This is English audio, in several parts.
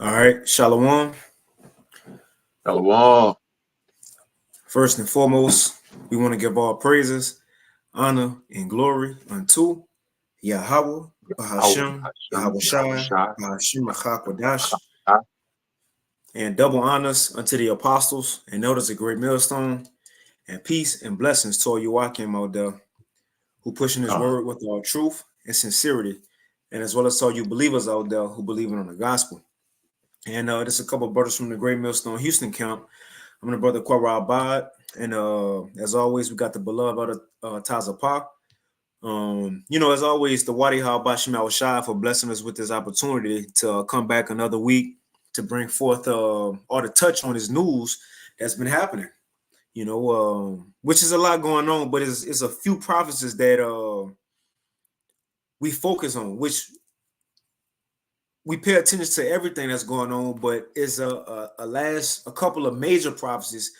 All right, Shalom. Shalom. First and foremost, we want to give all praises, honor, and glory unto Yahweh, Yahweh Bahashem, Hashem, Yahweh Yahweh Shai, Shai, Bahashem, Achakwadash, Yahweh. and double honors unto the apostles and elders of Great Millstone, and peace and blessings to all you Joachim out there who pushing his Uh, word with all truth and sincerity, and as well as all you believers out there who believe in the gospel. And there's a couple of brothers from the Great Millstone Houston camp. I'm the brother Kwara Abad, and as always, we got the beloved brother Tazapah. As always, the Wadi Bashim Al Shai for blessing us with this opportunity to come back another week to bring forth or to touch on this news that's been happening. Which is a lot going on, but it's a few prophecies that we focus on, which we pay attention to everything that's going on, but it's a couple of major prophecies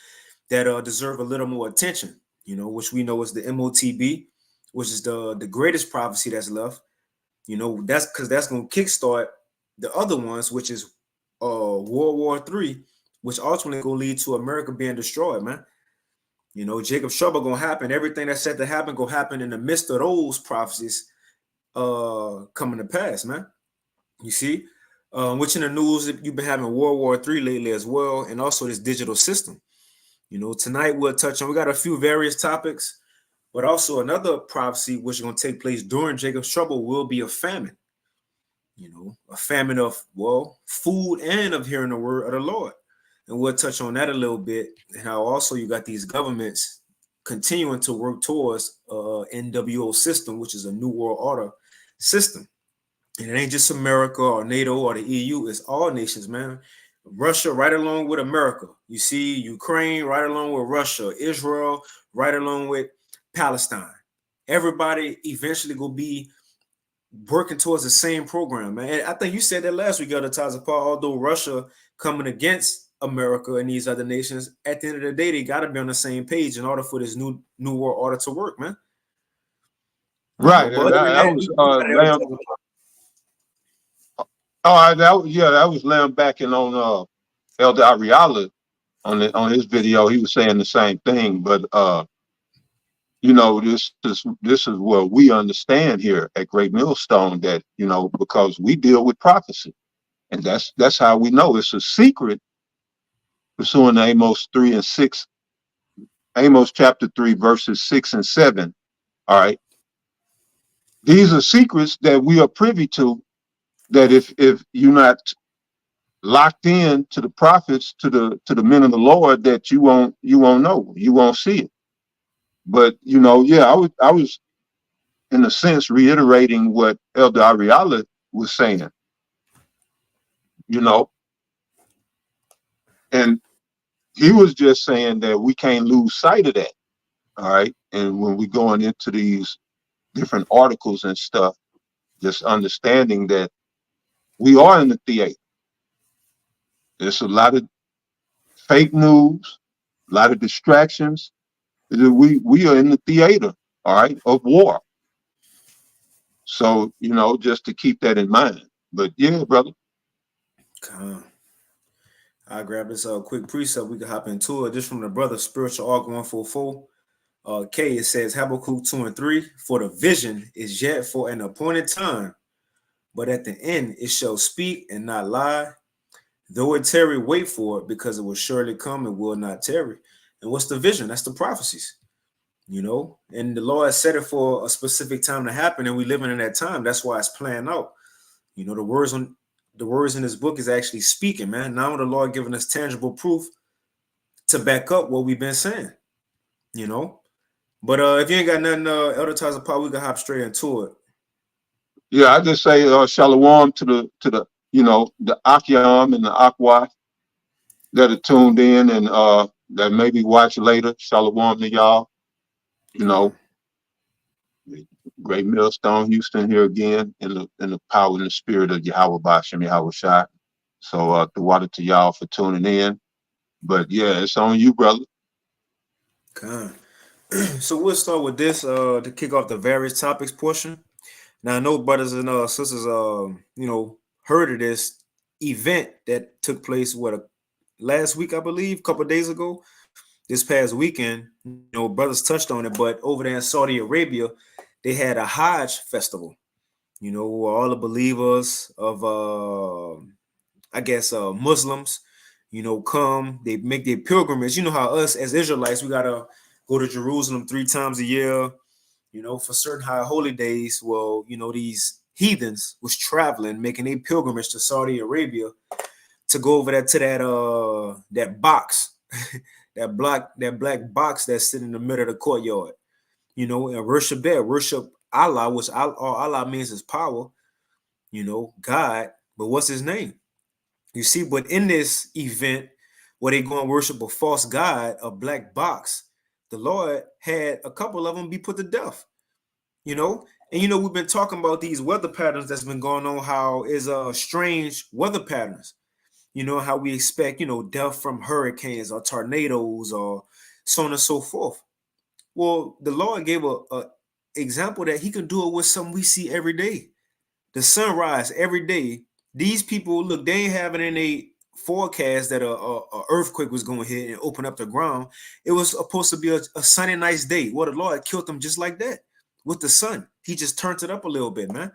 that deserve a little more attention. Which we know is the MOTB, which is the greatest prophecy that's left. That's because that's going to kickstart the other ones, which is World War III, which ultimately going to lead to America being destroyed, man. Jacob's trouble going to happen. Everything that's said to happen going to happen in the midst of those prophecies coming to pass, man. You see, which in the news you've been having World War III lately as well, and also this digital system. Tonight we'll touch on. We got a few various topics, but also another prophecy which is going to take place during Jacob's trouble will be a famine. A famine of food and of hearing the word of the Lord, and we'll touch on that a little bit, and how also you got these governments continuing to work towards NWO system, which is a New World Order system. And it ain't just America or NATO or the EU, it's all nations, man. Russia right along with America. You see Ukraine right along with Russia, Israel right along with Palestine. Everybody eventually will be working towards the same program, man. And I think you said that last week, Elder Tazapah, although Russia coming against America and these other nations, at the end of the day, they got to be on the same page in order for this new world order to work, man. right. But other than That that, was you got Elder Lamb. Tazapah. That was Lamb backing on Elder Ariala on his video. He was saying the same thing, but this is what we understand here at Great Millstone, that because we deal with prophecy, and that's how we know it's a secret. Pursuing Amos 3 and 6, Amos chapter 3 verses 6 and 7. All right, these are secrets that we are privy to. That if you're not locked in to the prophets, to the men of the Lord, that you won't know, you won't see it. But yeah, I was in a sense reiterating what Elder Ariala was saying, you know, and he was just saying that we can't lose sight of that. All right. And when we going into these different articles and stuff, just understanding that we are in the theater. There's a lot of fake news, a lot of distractions. We are in the theater, all right, of war. So, just to keep that in mind. But yeah, brother. I grab this quick precept. We can hop into it. This from the brother Spiritual Arc 144. K, it says Habakkuk 2 and 3. For the vision is yet for an appointed time, but at the end it shall speak and not lie. Though it tarry, wait for it, because it will surely come and will not tarry. And what's the vision? That's the prophecies. And the Lord set it for a specific time to happen, and we living in that time. That's why it's playing out. The words in this book is actually speaking, man. Now the Lord giving us tangible proof to back up what we've been saying, you know. But if you ain't got nothing, Elder Tazapah, we can hop straight into it. Yeah, I just say shalom to the Akyam and the Akwa that are tuned in, and that maybe watch later. Shalom to y'all. You know, Great Millstone, Houston here again in the power and the spirit of Yahweh Bashem, Yahweh Shai. So the water to y'all for tuning in. But yeah, it's on you, brother. Okay. So we'll start with this to kick off the various topics portion. Now I know brothers and sisters heard of this event that took place last week, I believe, a couple of days ago, this past weekend. Brothers touched on it, but over there in Saudi Arabia, they had a Hajj festival. Where all the believers of I guess Muslims, come, they make their pilgrimage. You know how us as Israelites, we gotta go to Jerusalem 3 times a year, for certain high holy days. Well, these heathens was traveling, making a pilgrimage to Saudi Arabia to go over there to that box, that black box that's sitting in the middle of the courtyard, and worship there, worship Allah, which all Allah means is power, God. But what's his name? You see, but in this event where they go and worship a false god, a black box, the Lord had a couple of them be put to death. And we've been talking about these weather patterns that's been going on, how is strange weather patterns, how we expect, death from hurricanes or tornadoes or so on and so forth. Well, the Lord gave a example that he can do it with something we see every day. The sunrise every day. These people, look, they ain't having any forecast that a earthquake was going to hit and open up the ground. It was supposed to be a sunny, nice day. Well, the Lord killed them just like that with the sun. He just turned it up a little bit, man.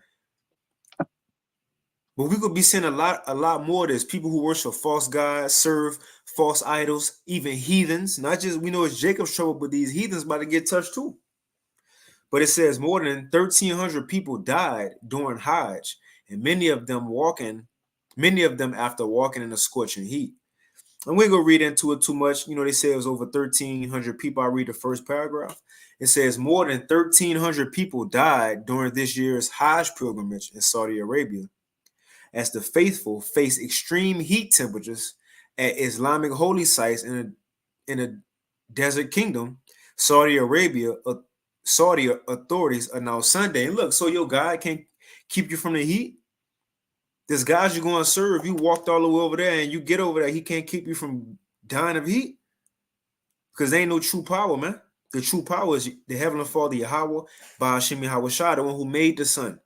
But we could be seeing a lot more of this. People who worship false gods, serve false idols, even heathens. Not just, we know it's Jacob's trouble, but these heathens about to get touched too. But it says more than 1,300 people died during Hajj, and many of them after walking in the scorching heat. And we ain't gonna read into it too much. They say it was over 1,300 people. I read the first paragraph. It says more than 1,300 people died during this year's Hajj pilgrimage in Saudi Arabia, as the faithful face extreme heat temperatures at Islamic holy sites in a desert kingdom. Saudi authorities announced Sunday. And look, so your God can't keep you from the heat. This God you're going to serve, you walked all the way over there and you get over there, he can't keep you from dying of heat. Because there ain't no true power, man. The true power is the Heavenly Father, Yahweh, Ba'ashim Yahweh Shah, the one who made the sun.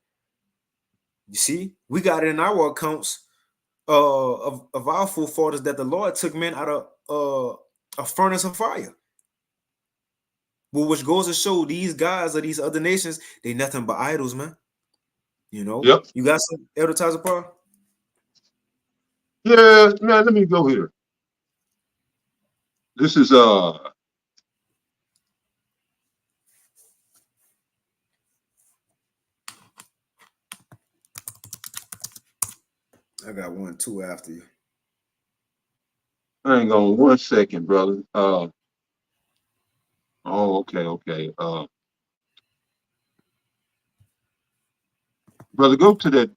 You see, we got it in our accounts of our forefathers that the Lord took men out of a furnace of fire. Well, which goes to show these guys of these other nations, they nothing but idols, man. Yep. You got some advertiser power? Yeah, man, let me go here. This is I got 1, 2 after you. hang on 1 second, brother. Okay. Brother, go to that.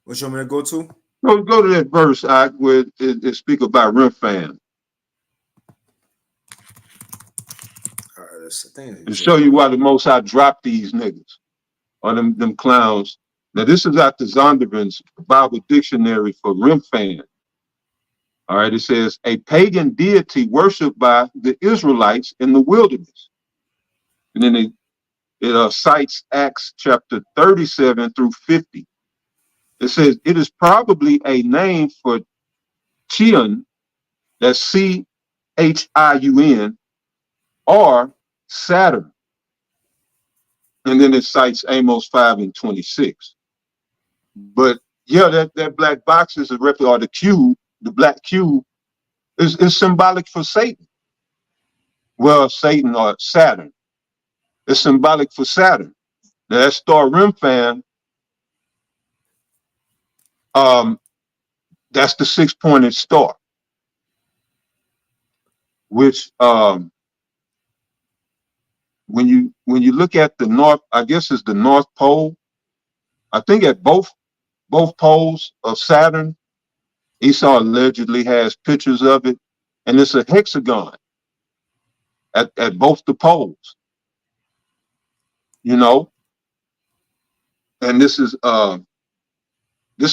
What you want me to go to? Go to that verse where it speak about Remphan. All right, that's the thing. And show you why the Most High dropped these niggas or them clowns. Now, this is out the Zondervan's Bible Dictionary for Remphan. All right, it says a pagan deity worshipped by the Israelites in the wilderness. And then it cites Acts chapter 37 through 50. It says it is probably a name for Chiun, that's Chiun, or Saturn. And then it cites Amos 5 and 26. But yeah, that black box is a replica, or the cube, the black cube is symbolic for Satan. Well, Satan or Saturn. It's symbolic for Saturn. Now that star Remphan, that's the 6-pointed star, which when you look at the north, I guess it's the North Pole. I think at both poles of Saturn, Esau allegedly has pictures of it, and it's a hexagon at both the poles. And this is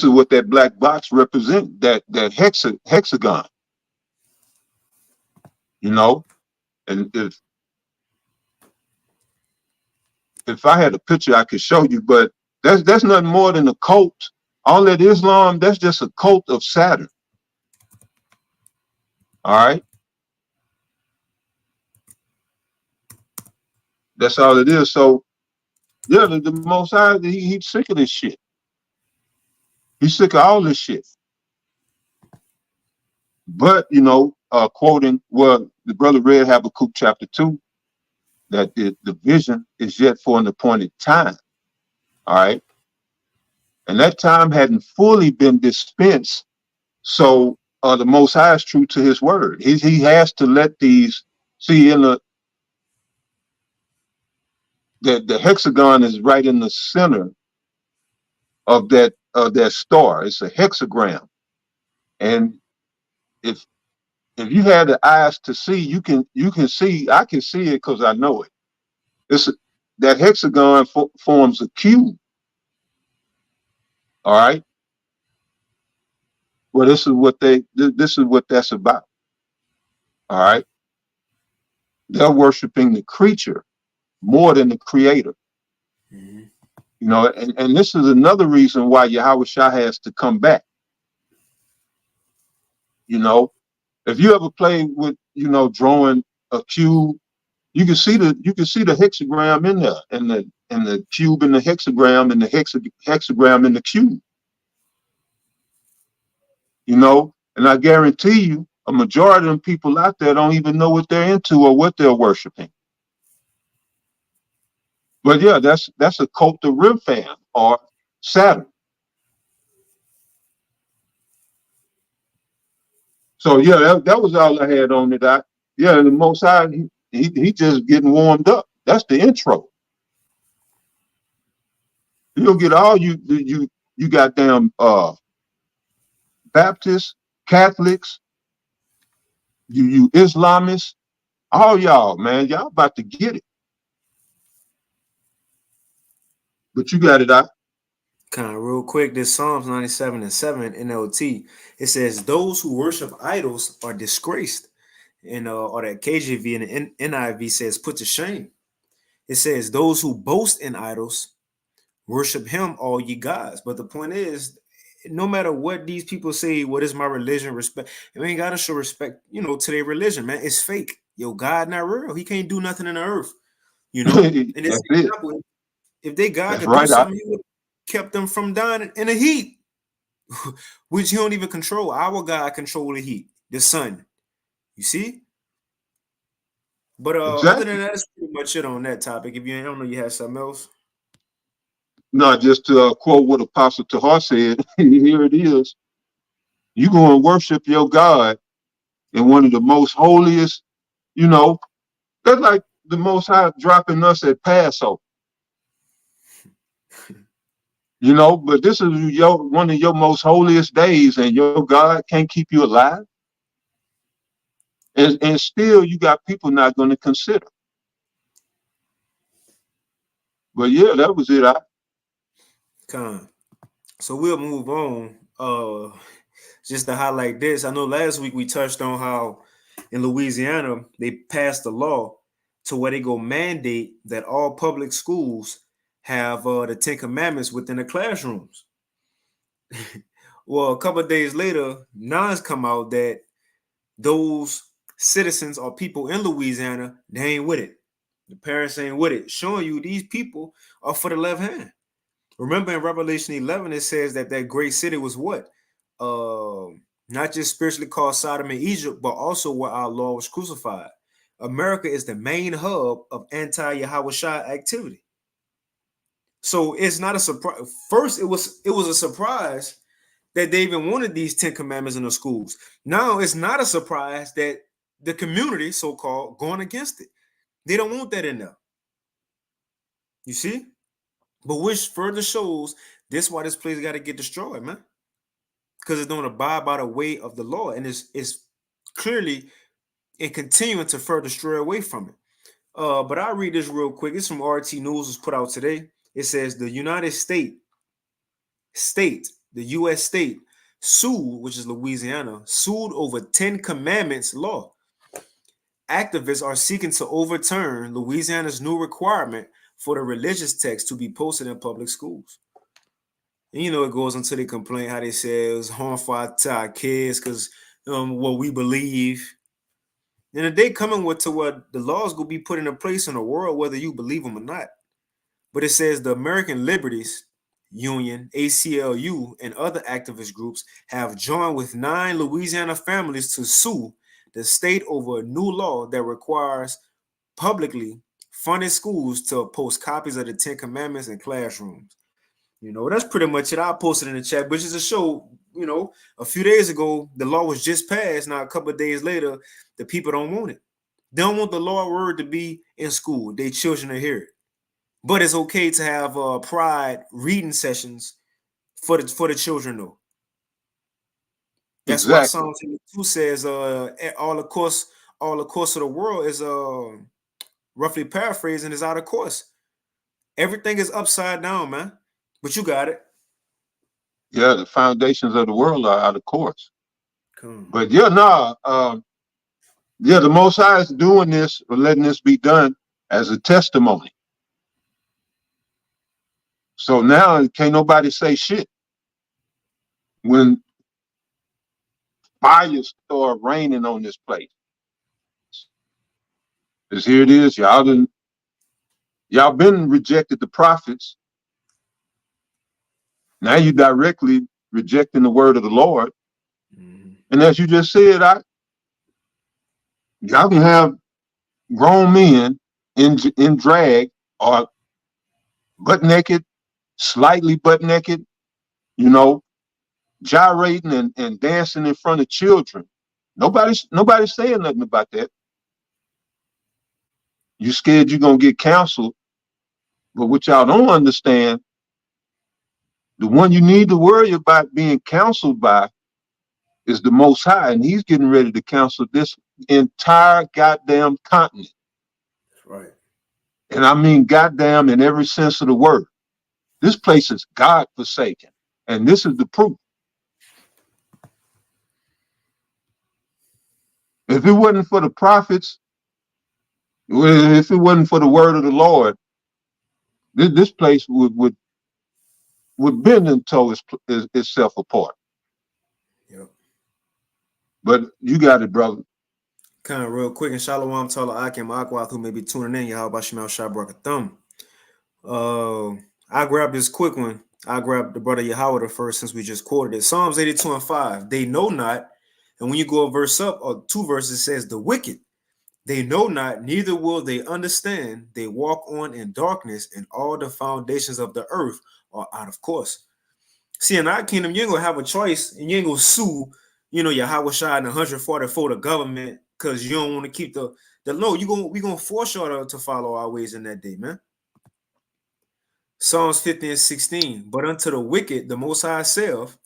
what that black box represents, that hexagon. And if I had a picture, I could show you. But that's nothing more than a cult. All that Islam, that's just a cult of Saturn. All right, that's all it is. So yeah, the Most High, he's sick of this shit. He's sick of all this shit. But quoting the brother read Habakkuk chapter 2, that the vision is yet for an appointed time. All right. And that time hadn't fully been dispensed. So the Most High is true to his word. He has to let these see in the hexagon is right in the center of that star. It's a hexagram. And if you had the eyes to see, you can see. I can see it because I know it. It's that hexagon forms a cube. All right. Well, this is what that's about. All right. They're worshiping the creature more than the creator. Mm-hmm. And this is another reason why Yahweh Shah has to come back. If you ever play with, drawing a cube, you can see the hexagram in there, and the cube in the hexagram, and the hexagram in the cube. And I guarantee you, a majority of them people out there don't even know what they're into or what they're worshiping. But yeah, that's a cult of Remphan or Saturn. So yeah, that was all I had on it. The Most High, he just getting warmed up. That's the intro. You'll get all you goddamn Baptists, Catholics, you Islamists, all y'all, man, y'all about to get it. But you got it out. Kind of real quick, this Psalms 97:7 NLT. It says, "Those who worship idols are disgraced." And or that KJV and the NIV says, "Put to shame." It says, "Those who boast in idols worship him, all ye gods." But the point is, no matter what these people say, what is my religion? Respect. You ain't gotta show respect, to their religion, man. It's fake. Your God not real. He can't do nothing in the earth, And this That's it. example, if they God That's could do right. something, he would have kept them from dying in the heat, which he don't even control. Our God control the heat, the sun. You see? But other than Exactly. that, that's pretty much it on that topic. If you I don't know, you had something else. Not just to quote what Apostle Tahar said. Here it is. You go and worship your God in one of the most holiest. That's like the Most High dropping us at Passover. But this is one of your most holiest days, and your God can't keep you alive. And still, you got people not going to consider. But yeah, that was it. Con. So we'll move on. Just to highlight this, I know last week we touched on how in Louisiana they passed a law to where they go mandate that all public schools have the Ten Commandments within the classrooms. Well, a couple of days later, nines come out that those citizens or people in Louisiana, they ain't with it. The parents ain't with it, showing you these people are for the left hand. Remember in Revelation 11, it says that that great city was what? Not just spiritually called Sodom and Egypt, but also where our Lord was crucified. America is the main hub of anti-Yahweh Shah activity. So it's not a surprise. First, it was a surprise that they even wanted these 10 commandments in the schools. Now it's not a surprise that the community, so-called, going against it. They don't want that in there. You see? But which further shows this why this place got to get destroyed, man. Because it's don't abide by the way of the law, and it's clearly and continuing to further stray away from it. But I'll read this real quick. It's from RT News, was put out today. It says the United the U.S. state sued, which is Louisiana, sued over 10 Commandments law. Activists are seeking to overturn Louisiana's new requirement for the religious text to be posted in public schools. And it goes into the complaint how they say it was harmful to our kids because what we believe. And the day coming with to what the laws will be put into place in the world, whether you believe them or not. But it says the American Liberties Union, ACLU, and other activist groups have joined with 9 Louisiana families to sue the state over a new law that requires publicly funded schools to post copies of the 10 Commandments in classrooms. That's pretty much it. I posted in the chat, which is a show, a few days ago, the law was just passed. Now, a couple of days later, the people don't want it. They don't want the law word to be in school. Their children to hear it. But it's okay to have pride reading sessions for the children, though. That's why Exactly. Psalm 2 says, all across of the world is roughly paraphrasing is out of course. Everything is upside down, man. But you got it. Yeah, the foundations of the world are out of course. Come. But yeah, the Most High is doing this or letting this be done as a testimony. So now can't nobody say shit when fires start raining on this place. Because here it is, y'all been rejected the prophets. Now you directly rejecting the word of the Lord. Mm-hmm. And as you just said, y'all can have grown men in drag or butt naked, slightly butt naked, gyrating and dancing in front of children. Nobody's saying nothing about that. You scared you're gonna get counseled, but what y'all don't understand, the one you need to worry about being counseled by is the Most High, and He's getting ready to counsel this entire goddamn continent. That's right. And I mean goddamn in every sense of the word. This place is God forsaken, and this is the proof. If it wasn't for the prophets, if it wasn't for the word of the Lord, this place would bend and toe itself apart. Yep. But you got it, brother. Kind of real quick, and Shalom Tala Akim Akwath, who may be tuning in, Yahweh Shemel Shabrak Thumb. I grabbed this quick one. I grabbed the brother Yahweh first since we just quoted it. Psalms 82 and 5. They know not. And when you go a verse up or 2 verses, it says the wicked. They know not, neither will they understand. They walk on in darkness, and all the foundations of the earth are out of course. See, in our kingdom, you ain't gonna have a choice, and you ain't gonna sue, Yahweh Shai and 144 the government because you don't want to keep the law. We gonna force y'all to follow our ways in that day, man. Psalms 50 and 16. But unto the wicked, the Most High saith,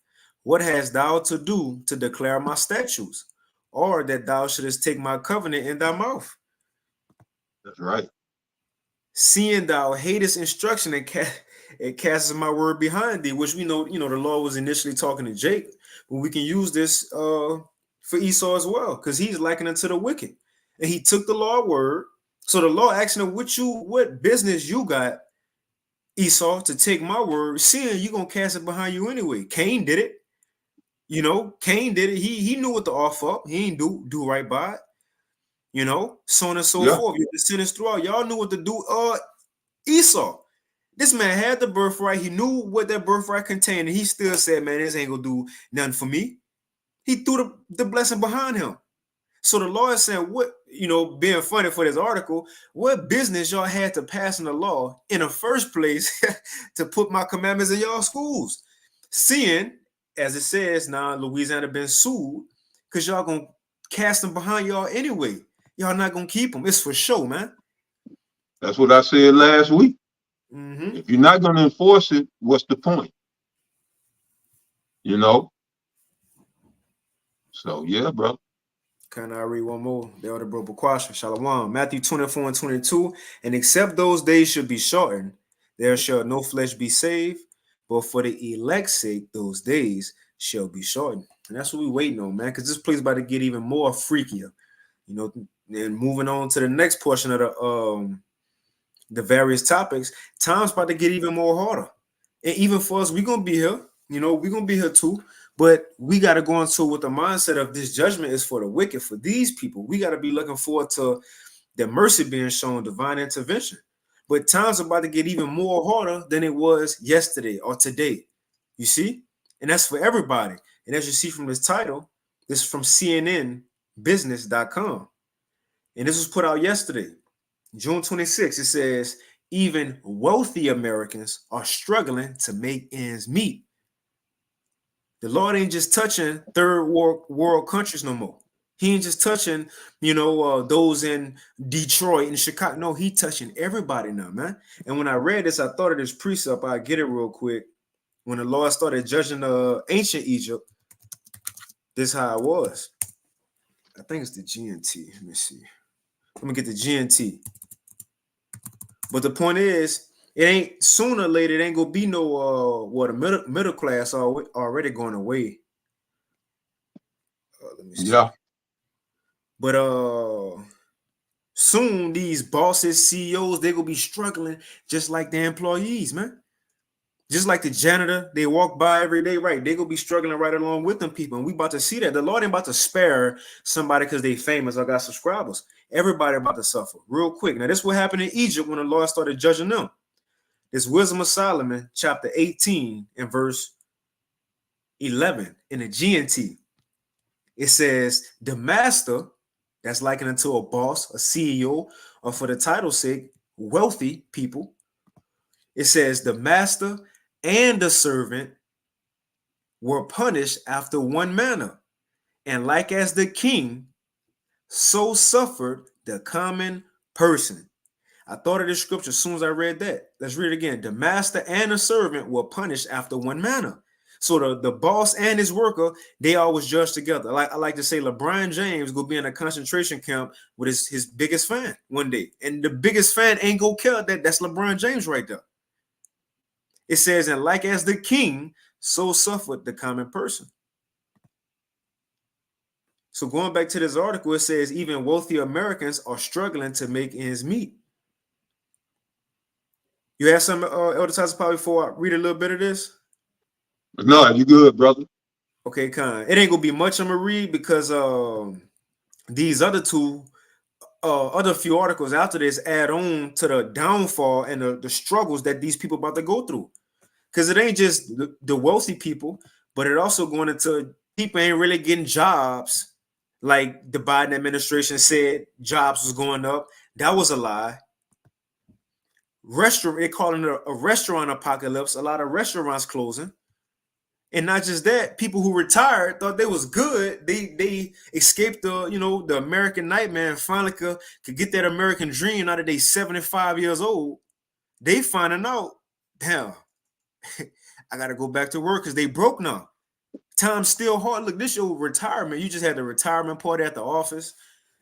what hast thou to do to declare my statutes, or that thou shouldest take my covenant in thy mouth? That's right. Seeing thou hatest instruction and castest my word behind thee, which we know, the law was initially talking to Jacob, but we can use this for Esau as well, because he's likened unto the wicked, and he took the law word. So the law asking him, what business you got, Esau, to take my word, seeing you gonna cast it behind you anyway. Cain did it. Cain did it. He knew what to offer up. He ain't do right by it. So on and so Yeah. forth. Your descendants throughout, y'all knew what to do. Esau, this man had the birthright. He knew what that birthright contained, and he still said, "Man, this ain't gonna do nothing for me." He threw the blessing behind him. So the law is saying, what, being funny for this article, what business y'all had to pass in the law in the first place to put my commandments in y'all schools? Seeing, as it says now, Louisiana been sued because y'all gonna cast them behind y'all anyway. Y'all not gonna keep them. It's for sure, man. That's what I said last week. Mm-hmm. If you're not going to enforce it, what's the point? You know? So, yeah, bro. Can I read one more? The elder bro Bakwasha, Shalom. Matthew 24 and 22. And except those days should be shortened, there shall no flesh be saved, but for the elect's sake, those days shall be shortened. And that's what we waiting on, man, because this place about to get even more freakier. And moving on to the next portion of the the various topics, time's about to get even more harder. And even for us, we're gonna be here. We're gonna be here too. But we gotta go into with the mindset of this judgment is for the wicked, for these people. We gotta be looking forward to their mercy being shown, divine intervention. But time's about to get even more harder than it was yesterday or today. You see? And that's for everybody. And as you see from this title, this is from CNNbusiness.com. And this was put out yesterday, June 26th. It says, even wealthy Americans are struggling to make ends meet. The Lord ain't just touching third world countries no more. He ain't just touching, those in Detroit and Chicago. No, he touching everybody now, man. And when I read this, I thought of this precept. I get it real quick. When the Lord started judging ancient Egypt, this is how it was. I think it's the GNT. Let me see. Let me get the GNT. But the point is, it ain't sooner or later. It ain't gonna be no the middle class already going away. Let me see. Yeah. But soon these bosses, CEOs, they gonna be struggling just like the employees, man. Just like the janitor, they walk by every day, right? They gonna be struggling right along with them people, and we about to see that. The Lord ain't about to spare somebody because they famous or got subscribers. Everybody about to suffer real quick. Now, this what happened in Egypt when the Lord started judging them. This Wisdom of Solomon, chapter 18 and verse 11 in the GNT. It says, the master, that's likened unto a boss, a CEO, or for the title's sake, wealthy people. It says, the master and the servant were punished after one manner. And like as the king, so suffered the common person. I thought of this scripture as soon as I read that. Let's read it again. The master and the servant were punished after one manner. So the boss and his worker, they always judge together. I like to say LeBron James will be in a concentration camp with his biggest fan one day. And the biggest fan ain't gonna care that's LeBron James right there. It says, and like as the king, so suffered the common person. So going back to this article, it says even wealthy Americans are struggling to make ends meet. You have some Elder Tyson before I read a little bit of this? No, you good, brother. Okay, kind. It ain't gonna be much I'm gonna read because these other other few articles after this add on to the downfall and the struggles that these people about to go through. Because it ain't just the wealthy people, but it also going into people ain't really getting jobs like the Biden administration said jobs was going up. That was a lie. They're calling it a restaurant apocalypse. A lot of restaurants closing. And not just that, people who retired thought they was good. They escaped the American nightmare and finally could get that American dream now that they 75 years old. They finding out, damn, I gotta go back to work because they broke now. Time's still hard. Look, this your retirement. You just had the retirement party at the office,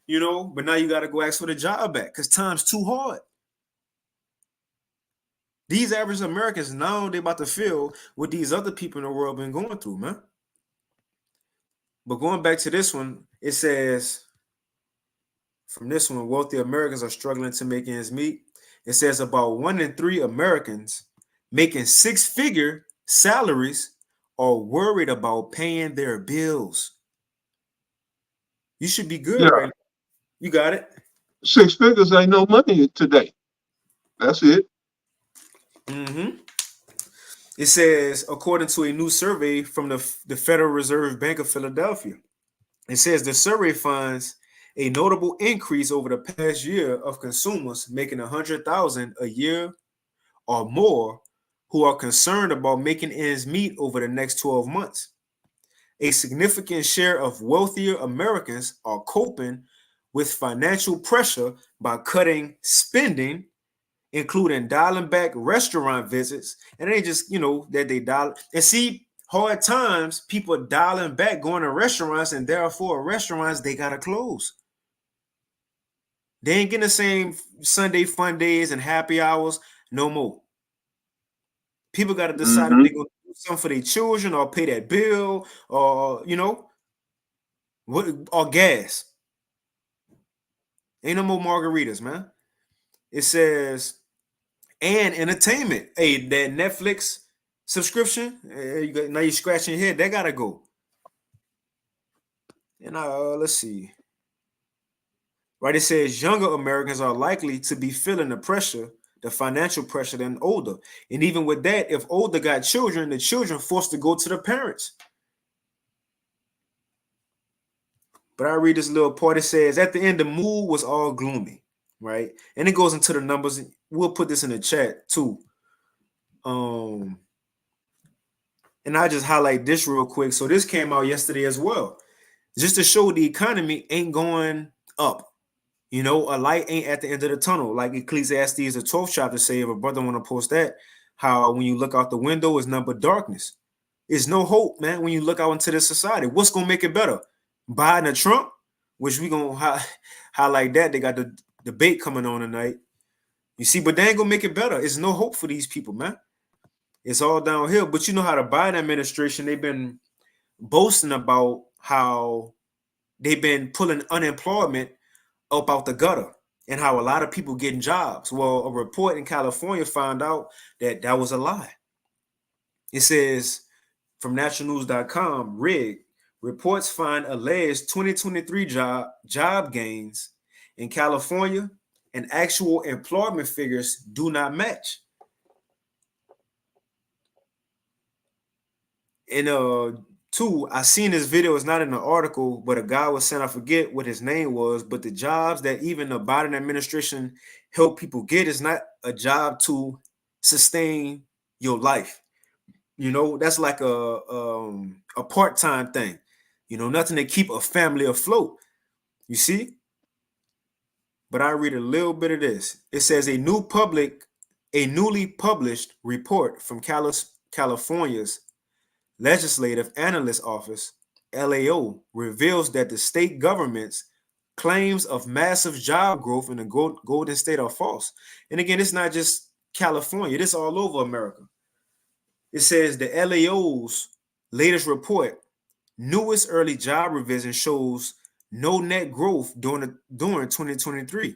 but now you gotta go ask for the job back because time's too hard. These average Americans now they about to feel what these other people in the world been going through, man. But going back to this one, it says from this one, wealthy Americans are struggling to make ends meet. It says about 1 in 3 Americans making 6-figure salaries are worried about paying their bills. You should be good Yeah. right now. You got it. 6 figures ain't no money today. That's it. Mm-hmm. It says, according to a new survey from the Federal Reserve Bank of Philadelphia, it says the survey finds a notable increase over the past year of consumers making 100,000 a year or more who are concerned about making ends meet over the next 12 months. A significant share of wealthier Americans are coping with financial pressure by cutting spending, including dialing back restaurant visits. And it ain't just, that they dial. And see, hard times, people dialing back going to restaurants, and therefore restaurants, they got to close. They ain't getting the same Sunday fun days and happy hours no more. People got to decide if Mm-hmm. they're going to do something for their children or pay that bill or, or gas. Ain't no more margaritas, man. It says and entertainment. Hey, that Netflix subscription, now you're scratching your head. That gotta go. And let's see. Right, it says younger Americans are likely to be feeling the pressure, the financial pressure, than older. And even with that, if older got children, the children forced to go to the parents. But I read this little part. It says at the end, the mood was all gloomy, right? And it goes into the numbers. We'll put this in the chat too. Um, and I just highlight this real quick. So this came out yesterday as well, just to show the economy ain't going up. You know, a light ain't at the end of the tunnel, like Ecclesiastes, the 12th chapter say. If a brother want to post that, how when you look out the window, it's nothing but darkness. It's no hope, man. When you look out into this society, what's gonna make it better? Biden or Trump, which we gonna highlight that. They got the debate coming on tonight. You see, but they ain't gonna make it better. It's no hope for these people, man. It's all downhill. But you know how the Biden administration, they've been boasting about how they've been pulling unemployment up out the gutter and how a lot of people getting jobs. Well, a report in California found out that that was a lie. It says from nationalnews.com, reports find alleged 2023 job gains in California and actual employment figures do not match. And two, I seen this video. It's not in the article, but a guy was saying, I forget what his name was, but the jobs that even the Biden administration help people get is not a job to sustain your life. You know, that's like a part-time thing. You know, nothing to keep a family afloat. You see? But I read a little bit of this. It says a newly published report from California's Legislative Analyst Office, LAO, reveals that the state government's claims of massive job growth in the Golden State are false. And again, it's not just California, it's all over America. It says the LAO's latest report, newest early job revision, shows no net growth during 2023.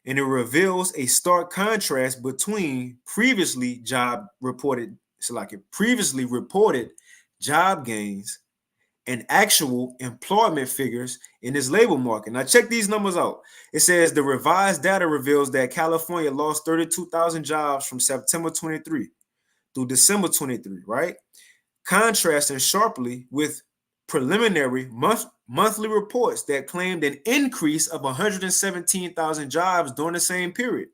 And it reveals a stark contrast between previously reported job gains and actual employment figures in this labor market. Now check these numbers out. It says the revised data reveals that California lost 32,000 jobs from September 23 through December 23, right? Contrasting sharply with preliminary monthly reports that claimed an increase of 117,000 jobs during the same period.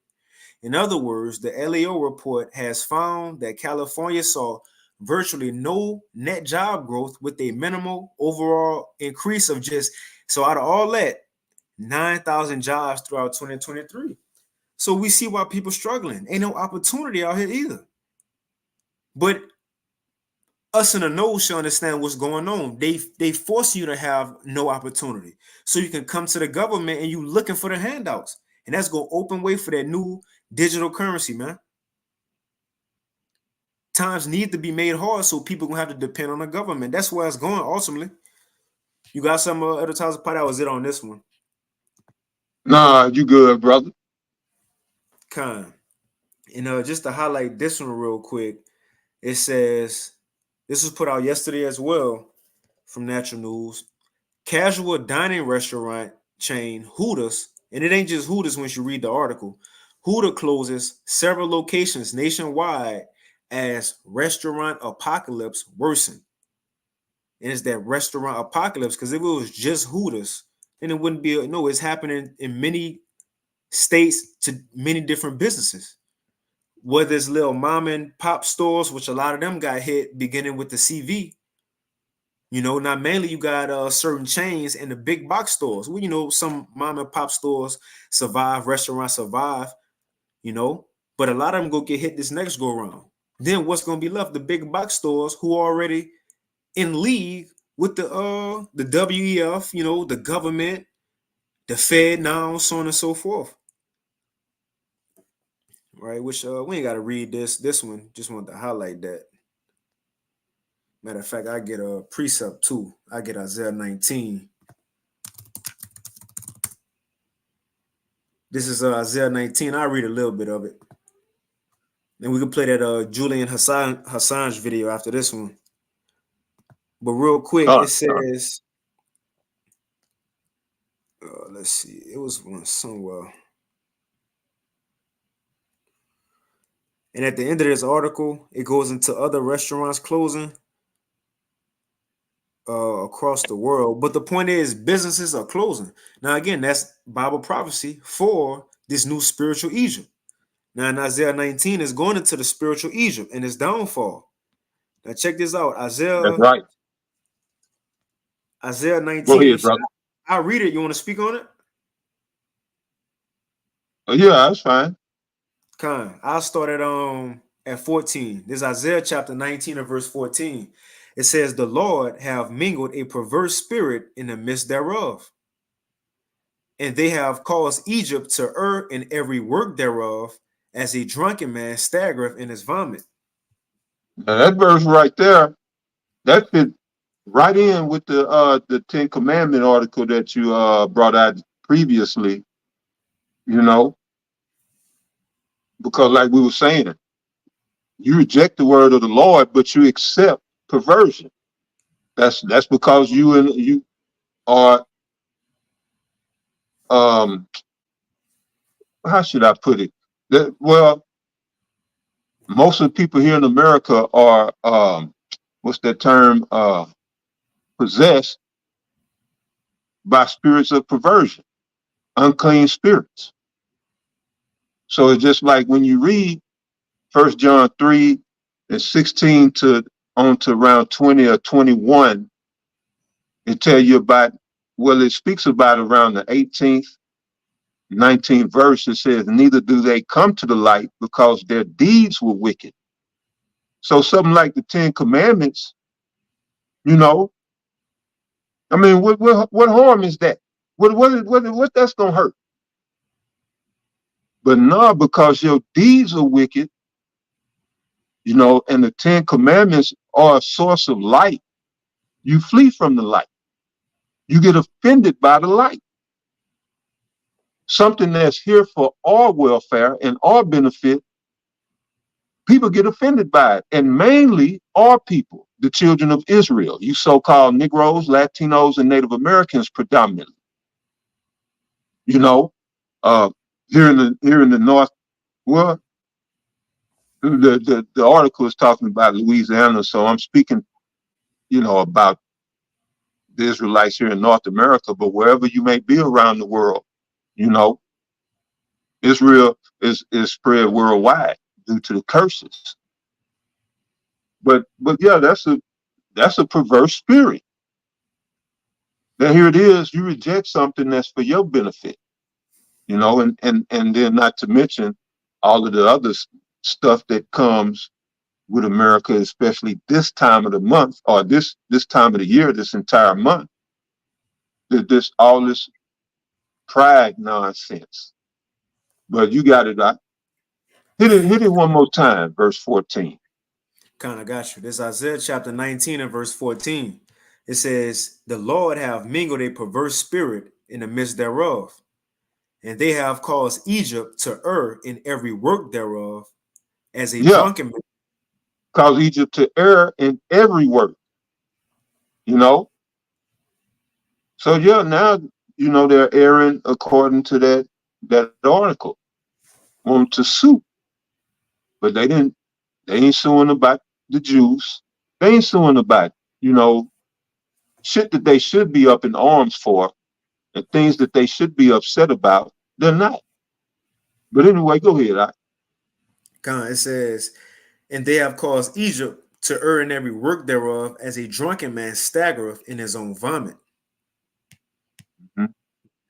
In other words, the LAO report has found that California saw virtually no net job growth with a minimal overall increase of so out of all that, 9,000 jobs throughout 2023. So we see why people struggling. Ain't no opportunity out here either. But us in the know should understand what's going on. They force you to have no opportunity. So you can come to the government and you looking for the handouts. And that's going to open way for that new digital currency, man. Times need to be made hard so people gonna have to depend on the government. That's where it's going ultimately. You got some other times of pot? That was it on this one. Nah, you good, brother. Kind. And just to highlight this one real quick, it says this was put out yesterday as well from Natural News. Casual dining restaurant chain Hooters, and it ain't just Hooters once you read the article. Hooter closes several locations nationwide as restaurant apocalypse worsen. And it's that restaurant apocalypse, because if it was just Hooters, then it wouldn't be. No, it's happening in many states to many different businesses. Whether it's little mom and pop stores, which a lot of them got hit beginning with the CV. You know, not mainly you got certain chains and the big box stores. Well, you know, some mom and pop stores survive, restaurants survive, you know, but a lot of them go get hit this next go around. Then what's going to be left? The big box stores who are already in league with the WEF, you know, the government, the Fed now, so on and so forth. Right, which we ain't got to read this one. Just wanted to highlight that. Matter of fact, I get a precept too. I get Isaiah 19. This is Isaiah 19. I read a little bit of it. And we can play that Julian Hassan's video after this one. But real quick, it All right. says, let's see, it was one somewhere. And at the end of this article, it goes into other restaurants closing across the world. But the point is, businesses are closing. Now, again, that's Bible prophecy for this new spiritual Egypt. Now, in Isaiah 19 is going into the spiritual Egypt and its downfall. Now, check this out. That's right. Isaiah Go 19. ahead, brother. I'll read it. You want to speak on it? Yeah, that's fine. I'll start at 14. This is Isaiah chapter 19 and verse 14. It says, "The Lord have mingled a perverse spirit in the midst thereof, and they have caused Egypt to err in every work thereof, as a drunken man staggereth in his vomit." Now that verse right there, that fit right in with the Ten Commandment article that you brought out previously. You know, because like we were saying, you reject the word of the Lord, but you accept perversion. That's because you are how should I put it? Well, most of the people here in America are what's that term? Possessed by spirits of perversion, unclean spirits. So it's just like when you read 1 John 3 and 16 to on to around 20 or 21, it tell you about, well, it speaks about around the 18th, 19th verse. It says, "Neither do they come to the light because their deeds were wicked." So something like the Ten Commandments, you know, I mean, what harm is that? What that's gonna hurt? But no, because your deeds are wicked, you know, and the Ten Commandments are a source of light, you flee from the light. You get offended by the light. Something that's here for our welfare and our benefit, people get offended by it. And mainly our people, the children of Israel, you so-called Negroes, Latinos, and Native Americans predominantly. You know, here in the North, well, the article is talking about Louisiana, so I'm speaking, you know, about the Israelites here in North America, but wherever you may be around the world, you know, Israel is spread worldwide due to the curses. But yeah, that's a perverse spirit. Now here it is, you reject something that's for your benefit, you know, and then not to mention all of the other stuff that comes with America, especially this time of the month or this time of the year, this entire month. This all this pride nonsense. But you got it. Hit it one more time, verse 14. Got you. This is Isaiah chapter 19 and verse 14. It says, "The Lord have mingled a perverse spirit in the midst thereof, and they have caused Egypt to err in every work thereof, as a Yeah, drunken man." cause Egypt to err in every work, you know. So yeah, now you know they're erring according to that article. Want to sue, but they ain't suing about the Jews. They ain't suing about, you know, shit that they should be up in arms for and things that they should be upset about. They're not. But anyway, go ahead. It says, "And they have caused Egypt to err in every work thereof, as a drunken man staggereth in his own vomit." Mhm.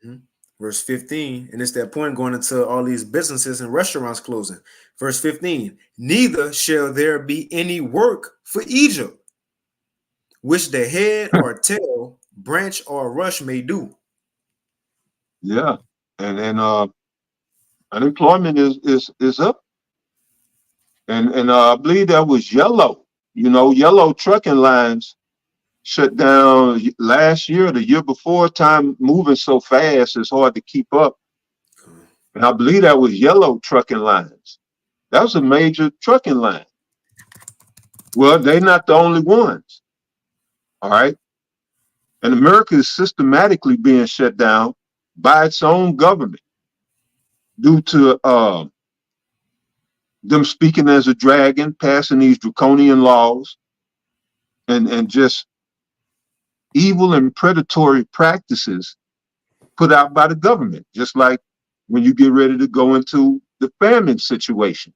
Mhm. Verse 15, and it's that point going into all these businesses and restaurants closing. Verse 15, "Neither shall there be any work for Egypt, which the head or tail, branch or rush may do." Yeah, and unemployment is up, and I believe that was yellow. You know, yellow trucking lines shut down last year, the year before. Time moving so fast, it's hard to keep up. And I believe that was yellow trucking lines. That was a major trucking line. Well, they're not the only ones. All right. And America is systematically being shut down by its own government due to them speaking as a dragon, passing these draconian laws, and just evil and predatory practices put out by the government, just like when you get ready to go into the famine situation.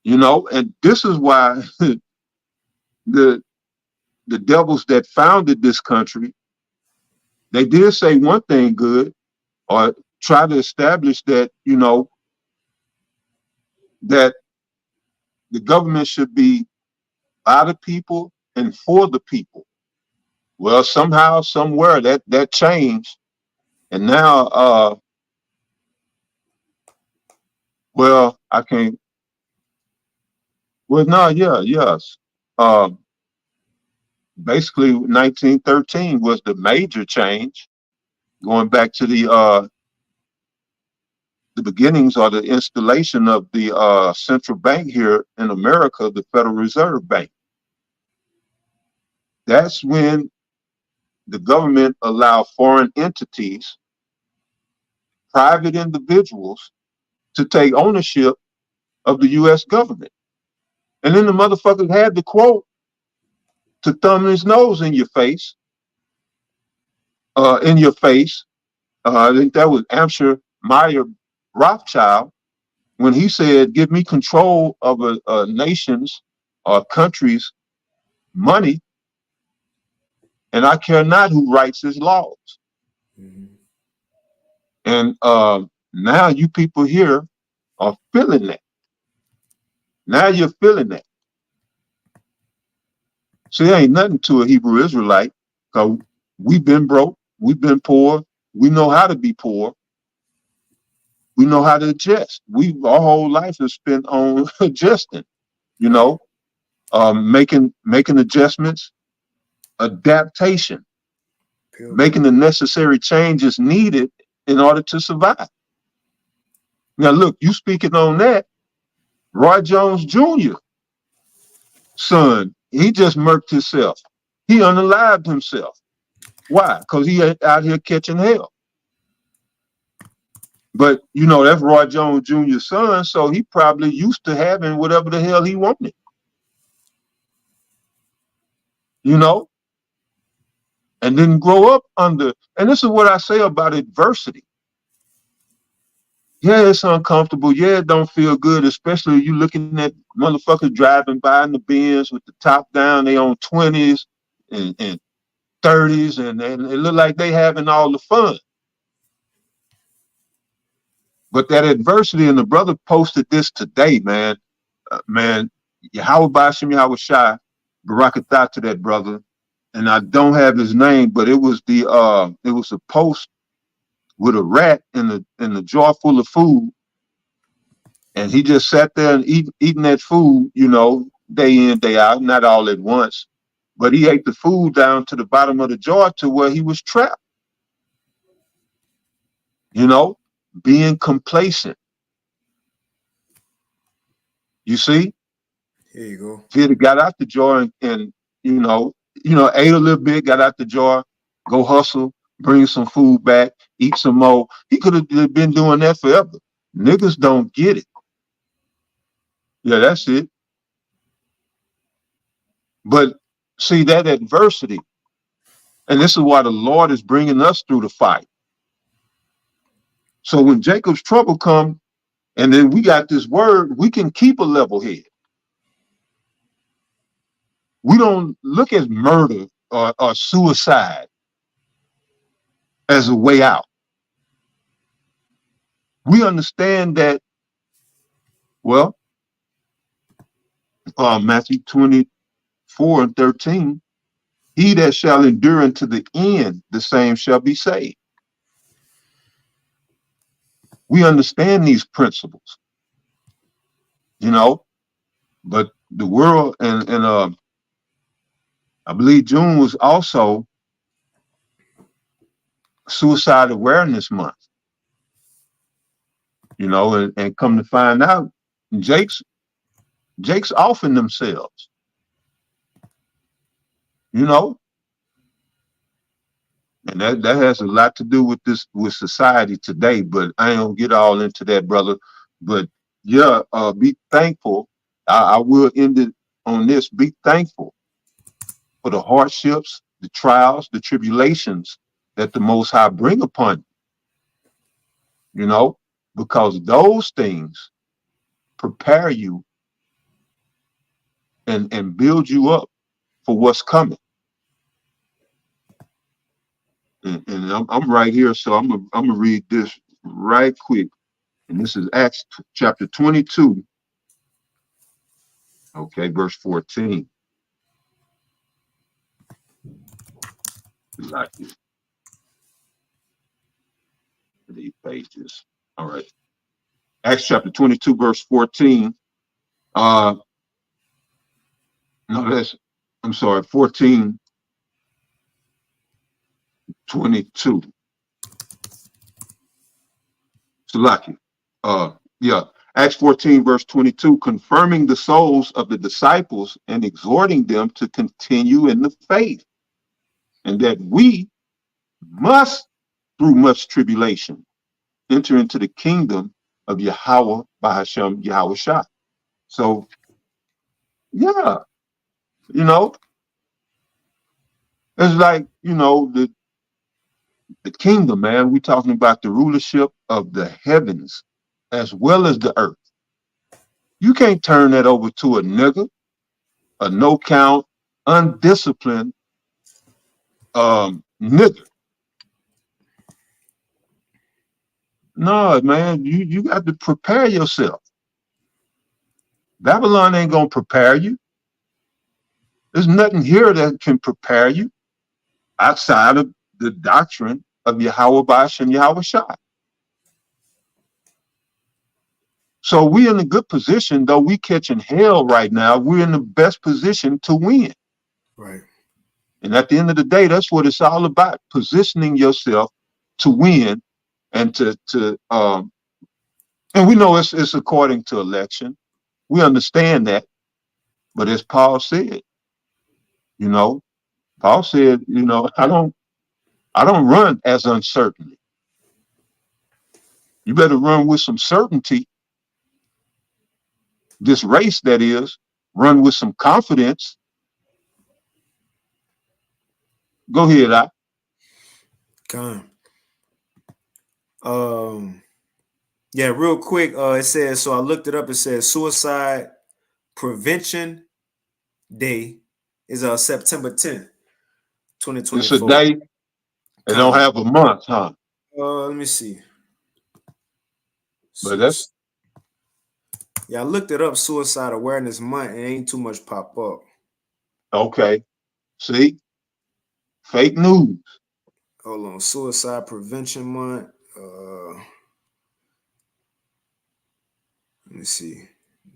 And this is why the the devils that founded this country, they did say one thing good, or try to establish that, that the government should be by the people and for the people. Well, somehow, somewhere that changed. And now, well, I can't, well, no, yeah, yes. Uh, Basically, 1913 was the major change, going back to the beginnings or the installation of the central bank here in America, the Federal Reserve Bank. That's when the government allowed foreign entities, private individuals, to take ownership of the U.S. government. And then the motherfuckers had the quote to thumb his nose in your face, in your face. I think that was Amsher Meyer Rothschild, when he said, "Give me control of a nation's or country's money, and I care not who writes his laws." Mm-hmm. And now you people here are feeling that. Now you're feeling that. See, there ain't nothing to a Hebrew Israelite, because we've been broke, we've been poor, we know how to be poor, we know how to adjust. Our whole life is spent on adjusting, you Right. know, making adjustments, adaptation, making the Pilgrim. necessary changes needed in order to survive. Now, look, you speaking on that, Roy Jones Jr., son, he just murked himself. He unalived himself. Why? Because he out here catching hell. But that's Roy Jones Jr.'s son, so he probably used to having whatever the hell he wanted. You know, and didn't grow up under. And this is what I say about adversity. Yeah, it's uncomfortable. Yeah, it don't feel good, especially you looking at motherfuckers driving by in the Benz with the top down. They on 20s and 30s, and it look like they having all the fun. But that adversity, and the brother posted this today, man. Man, Yahweh Bashim Yahweh Shai, Barakatah to that brother. And I don't have his name, but it was a post with a rat in the jar full of food, and he just sat there and eating that food, day in, day out, not all at once, but he ate the food down to the bottom of the jar to where he was trapped, you know, being complacent. You see, Here you go. if he had got out the jar and ate a little bit, got out the jar, go hustle, bring some food back, eat some more, he could have been doing that forever. Niggas don't get it. Yeah, that's it. But see, that adversity, and this is why the Lord is bringing us through the fight. So when Jacob's trouble come, and then we got this word, we can keep a level head. We don't look at murder or suicide as a way out. We understand that, well, Matthew 24:13, he that shall endure unto the end, the same shall be saved. We understand these principles, but the world, and I believe June was also Suicide Awareness Month. you know, and come to find out, Jake's Jake's offing themselves, you know, and that has a lot to do with this with society today. But I ain't gonna get all into that, brother. But yeah, be thankful. I will end it on this. Be thankful for the hardships, the trials, the tribulations that the Most High bring upon you, you know, because those things prepare you and build you up for what's coming. And I'm right here, so I'm gonna read this right quick. And this is Acts chapter 22, okay, verse 14. Like these pages. All right. Acts chapter 22, verse 14. Uh no, that's I'm sorry, 14, 22. Salaki. Yeah. Acts 14, verse 22, confirming the souls of the disciples and exhorting them to continue in the faith, and that we must, through much tribulation, enter into the kingdom of Yahweh by Hashem Yahweh Shah. So, yeah, you know, it's like, you know, the kingdom, man. We're talking about the rulership of the heavens as well as the earth. You can't turn that over to a nigga, a no count, undisciplined nigga. No, man, you got to prepare yourself. Babylon ain't gonna prepare you. There's nothing here that can prepare you outside of the doctrine of Yahweh Bash and Yahweh Shah. So we're in a good position, though we catching hell right now. We're in the best position to win. Right. And at the end of the day, that's what it's all about: positioning yourself to win and and we know it's according to election. We understand that, but as Paul said, you know, Paul said, you know, I don't run as uncertainly. You better run with some certainty. This race, that is, run with some confidence. Go ahead, I. Come. Yeah, real quick. It says, so I looked it up. It says Suicide Prevention Day is September 10th, It's a 2024. day. They don't Con. have a month, huh? Let me see. But that's Yeah, I looked it up, Suicide Awareness Month, and ain't too much pop up. okay. See, fake news. Hold on, Suicide Prevention Month. Let me see.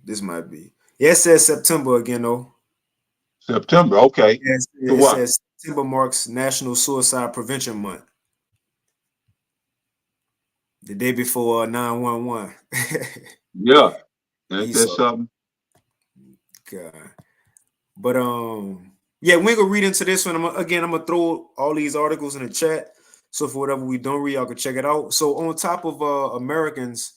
This might be. Yeah, it says September again, though. September. Okay. Yes, So it what? says September marks National Suicide Prevention Month. The day before 911. Yeah. Ain't that Esau. something? God. But yeah, we ain't gonna read into this one. I'm gonna throw all these articles in the chat. So for whatever we don't read, y'all can check it out. So on top of Americans,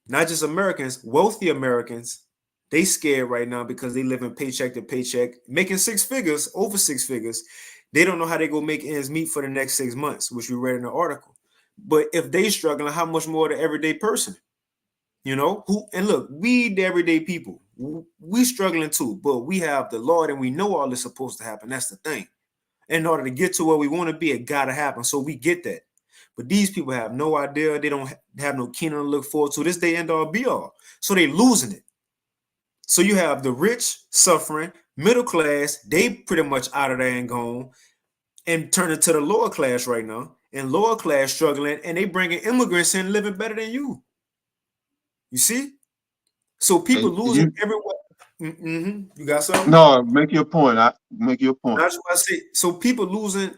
not just Americans, wealthy Americans, they scared right now because they live in paycheck to paycheck, making six figures, over six figures. They don't know how they go make ends meet for the next 6 months, which we read in the article. But if they struggling, how much more the everyday person? You know, who and look, we the everyday people, we struggling too, but we have the Lord and we know all this supposed to happen. That's the thing. In order to get to where we want to be, it gotta happen. So we get that. But these people have no idea. They don't have no kingdom to look forward to. This day end all be all. So they losing it. So you have the rich suffering, middle class, they pretty much out of there and gone, and turning to the lower class right now, and lower class struggling, and they bringing immigrants in living better than you. You see? So people And losing you everywhere. You got something? no, make your point. I make your point. I just want to say, so people losing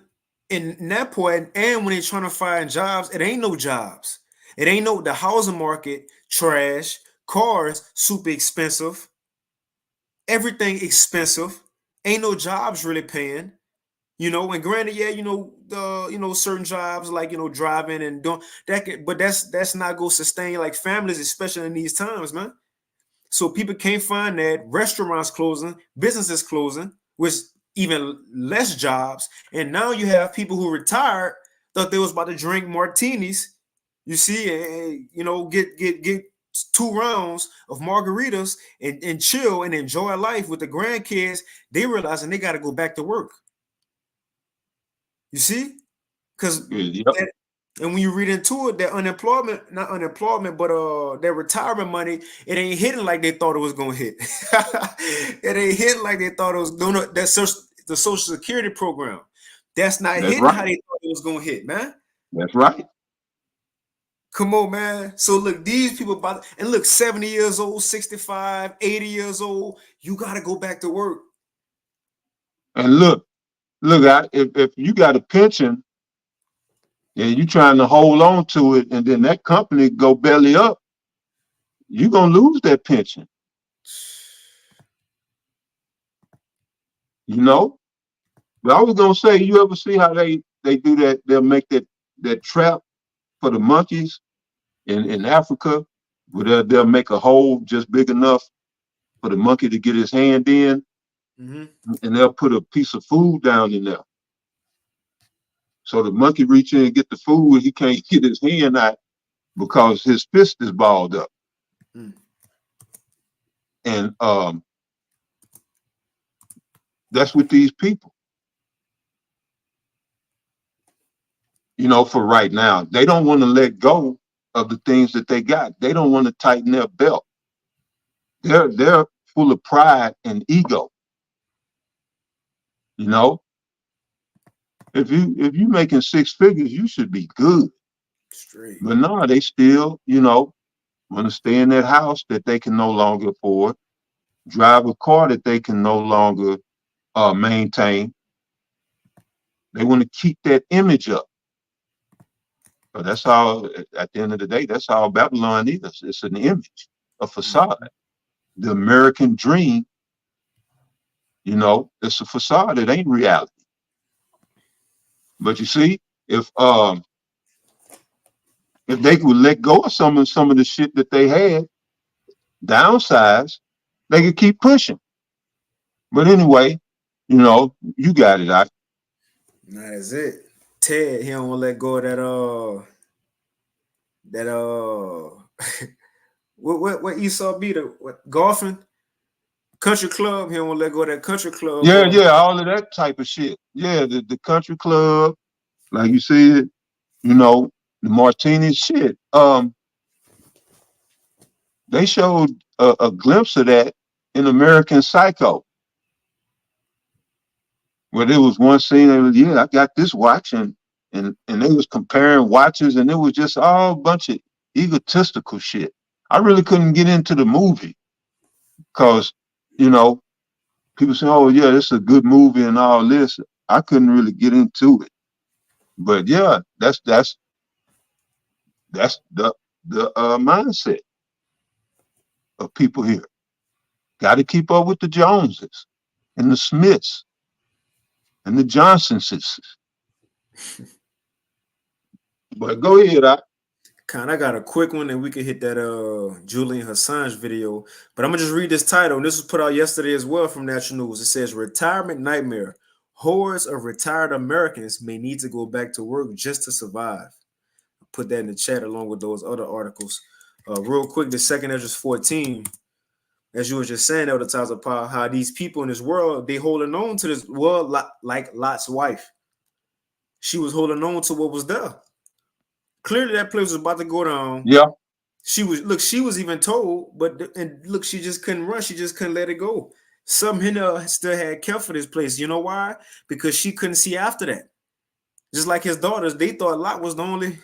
in that point, and when they're trying to find jobs, it ain't no jobs. It ain't no the housing market trash, cars super expensive, everything expensive. Ain't no jobs really paying. And granted, yeah, the certain jobs like driving and doing that, but that's not gonna sustain like families, especially in these times, man. So people can't find that. Restaurants closing, businesses closing, which even less jobs. And now you have people who retired, thought they was about to drink martinis. You see, and get 2 rounds of margaritas and chill and enjoy life with the grandkids. They realizing they got to go back to work. You see, because Yep. and when you read into it, that unemployment, not unemployment, but their retirement money, it ain't hitting like they thought it was gonna hit. It ain't hitting like they thought it was. No, that's the Social Security program. That's not That's hitting right. how they thought it was gonna hit, man. That's right. Come on, man. So look, these people about and look, 70 years old, 65, 80 years old, you gotta go back to work. And look, if you got a pension and you trying to hold on to it, and then that company go belly up, you're gonna lose that pension. You know. But I was gonna say, you ever see how they do that? They'll make that trap for the monkeys in Africa, where they'll make a hole just big enough for the monkey to get his hand in, Mm-hmm. and they'll put a piece of food down in there. So the monkey reach in and get the food, he can't get his hand out because his fist is balled up. Mm. And that's with these people. For right now, they don't want to let go of the things that they got. They don't want to tighten their belt. They're full of pride and ego. You know, if you making 6 figures, you should be good. Straight. But no, they still, want to stay in that house that they can no longer afford, drive a car that they can no longer maintain. They want to keep that image up. But that's how, at the end of the day, that's how Babylon is. It's an image, a facade. Mm-hmm. The American dream, it's a facade. It ain't reality. But you see, if um if they would let go of some of the shit that they had, downsize, they could keep pushing. But anyway, you got it. That's it. Ted, he don't want to let go of that what Esau be the what golfing country club. He don't want to let go of that country club. Yeah, all of that type of shit. Yeah, the country club, like you said, the martini shit. They showed a glimpse of that in American Psycho, where there was one scene. They was, yeah, I got this watch, and they was comparing watches, and it was just all a bunch of egotistical shit. I really couldn't get into the movie because, you know, people say, "Oh yeah, this is a good movie" and all this. I couldn't really get into it. But yeah, that's the mindset of people here. Got to keep up with the Joneses and the Smiths and the Johnsons. But go ahead, I got a quick one, and we can hit that Julian Hassan's video. But I'm gonna just read this title, and this was put out yesterday as well from National News. It says, "Retirement Nightmare: Hordes of retired Americans may need to go back to work just to survive." I put that in the chat along with those other articles. Real quick, the second Ezra 14, as you were just saying, Elder Times of Power, how these people in this world, they holding on to this world like Lot's wife. She was holding on to what was there. Clearly, that place was about to go down. Yeah. She was even told, and look, she just couldn't run. She just couldn't let it go. Some in her still had care for this place. You know why? Because she couldn't see after that. Just like his daughters, they thought Lot was the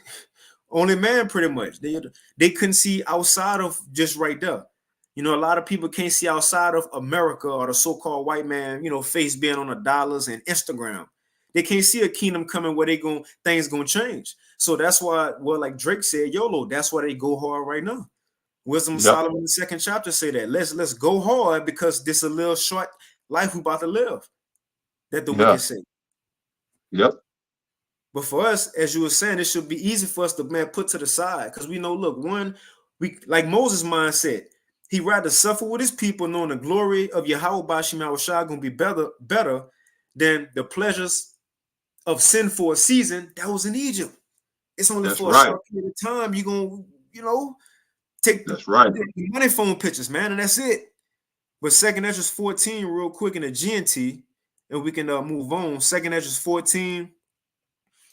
only man, pretty much. They couldn't see outside of just right there. A lot of people can't see outside of America or the so-called white man, face being on the dollars and Instagram. They can't see a kingdom coming where things gonna change. So that's why, well, like Drake said, YOLO. That's why they go hard right now. Wisdom of Yep. Solomon, the second chapter, say that let's go hard because this a little short life we about to live. That the Yeah. wicked say. Yep. But for us, as you were saying, it should be easy for us to, man, put to the side because we know, look, one, we like Moses' mindset. He rather suffer with his people, knowing the glory of Yahweh Bashim Yahushua gonna be better than the pleasures of sin for a season that was in Egypt. It's only That's for a right. short period of time. You're gonna, take That's right. the money phone pictures, man, and that's it. But Second Ezra 14, real quick in the GNT, and we can move on. Second Ezra 14.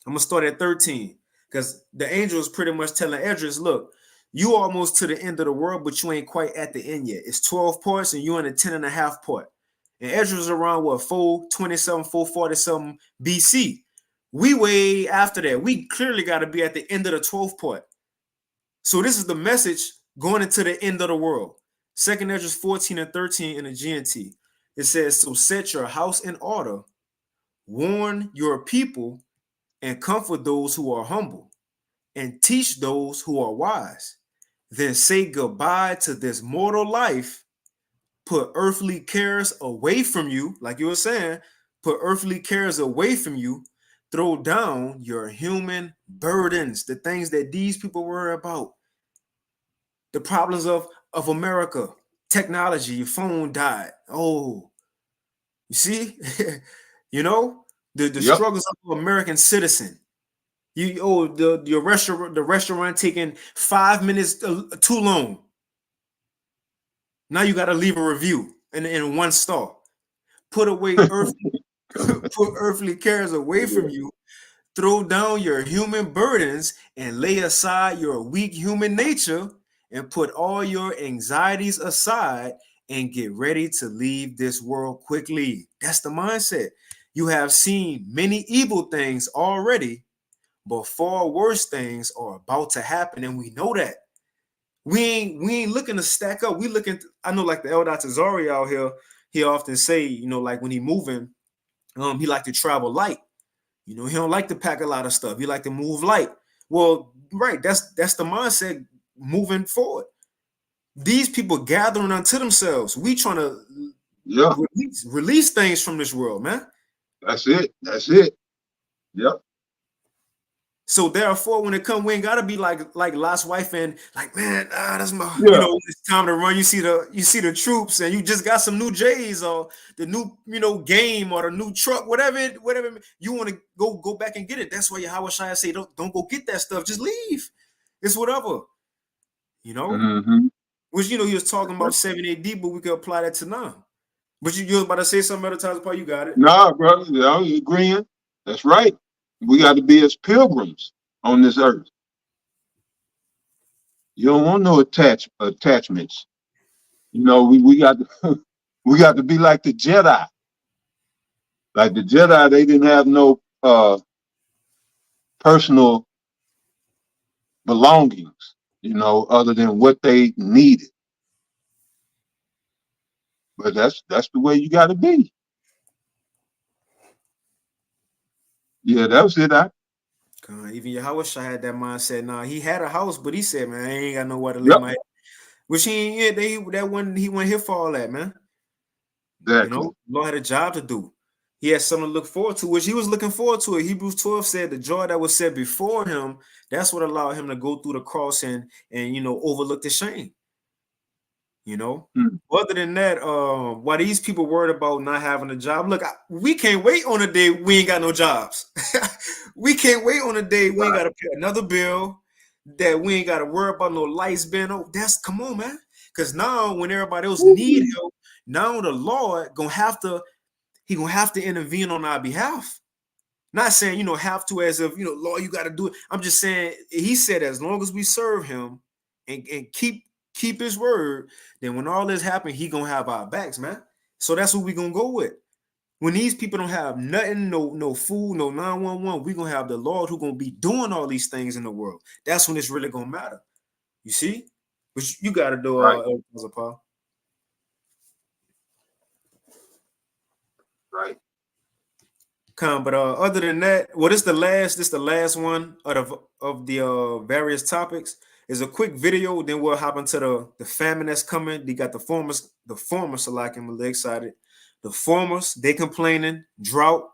I'm gonna start at 13 because the angel is pretty much telling Esdras, look, you almost to the end of the world, but you ain't quite at the end yet. It's 12 parts and you're in the 10 and a half part. And Esdras around what, 427, 447 BC. We way after that. We clearly got to be at the end of the 12th part. So this is the message going into the end of the world. Second Esdras 14 and 13 in the GNT. It says, so set your house in order, warn your people, and comfort those who are humble, and teach those who are wise. Then say goodbye to this mortal life, put earthly cares away from you, like you were saying, put earthly cares away from you, throw down your human burdens, the things that these people worry about, the problems of America, technology, your phone died. Oh, you see, the Yep. struggles of an American citizen. The restaurant taking 5 minutes too long. Now you got to leave a review in one star. Put away earthly put earthly cares away from you. Throw down your human burdens and lay aside your weak human nature and put all your anxieties aside and get ready to leave this world quickly. That's the mindset. You have seen many evil things already, but far worse things are about to happen, and we know that. We ain't looking to stack up. We looking. I know, like the El Tazari out here, he often say, like when he moving, he like to travel light. He don't like to pack a lot of stuff. He like to move light. Well, right, that's the mindset moving forward. These people gathering unto themselves. We trying to Yeah. release things from this world, man. That's it. That's it. Yep. So therefore, when it come, we ain't gotta be like Lot's wife and like, man, that's my, Yeah. it's time to run. You see the troops, and you just got some new J's or the new, game or the new truck, whatever you want to go back and get it. That's why Yahweh Shai say, don't go get that stuff. Just leave. It's whatever, you know. Mm-hmm. Which he was talking about 7 AD, but we could apply that to now. But you was about to say something other times, Paul. You got it. Nah, brother, I was agreeing. That's right. We got to be as pilgrims on this earth. You don't want no attachments. We got to we got to be like the Jedi. Like the Jedi, they didn't have no personal belongings, other than what they needed. But that's the way you got to be. Yeah, that was it. Even Yahweh Shai had that mindset. Nah, he had a house, but he said, man, I ain't got nowhere to lay Yep, my head. Which he ain't, he went here for all that, man. exactly. Lord had a job to do. He had something to look forward to, which he was looking forward to it. Hebrews 12 said the joy that was set before him, that's what allowed him to go through the cross and overlook the shame. Hmm. Other than that, why these people worried about not having a job? Look, we can't wait on a day we ain't got no jobs. We can't wait on a day we ain't got to pay another bill, that we ain't got to worry about no lights being on. Come on, man. Because now when everybody else need help, now the Lord he gonna have to intervene on our behalf. Not saying have to as if Lord, you got to do it. I'm just saying he said as long as we serve him and keep his word, then when all this happen, he gonna have our backs, man. So that's what we gonna go with. When these people don't have nothing, no food, no 911, we gonna have the Lord who gonna be doing all these things in the world. That's when it's really gonna matter. You see? But you gotta do Right, Paul. right. But other than that, well, this the last one of the various topics. Is a quick video, then we'll hop into the famine that's coming. They got the formers, so like I'm really excited. The formers, they complaining, drought.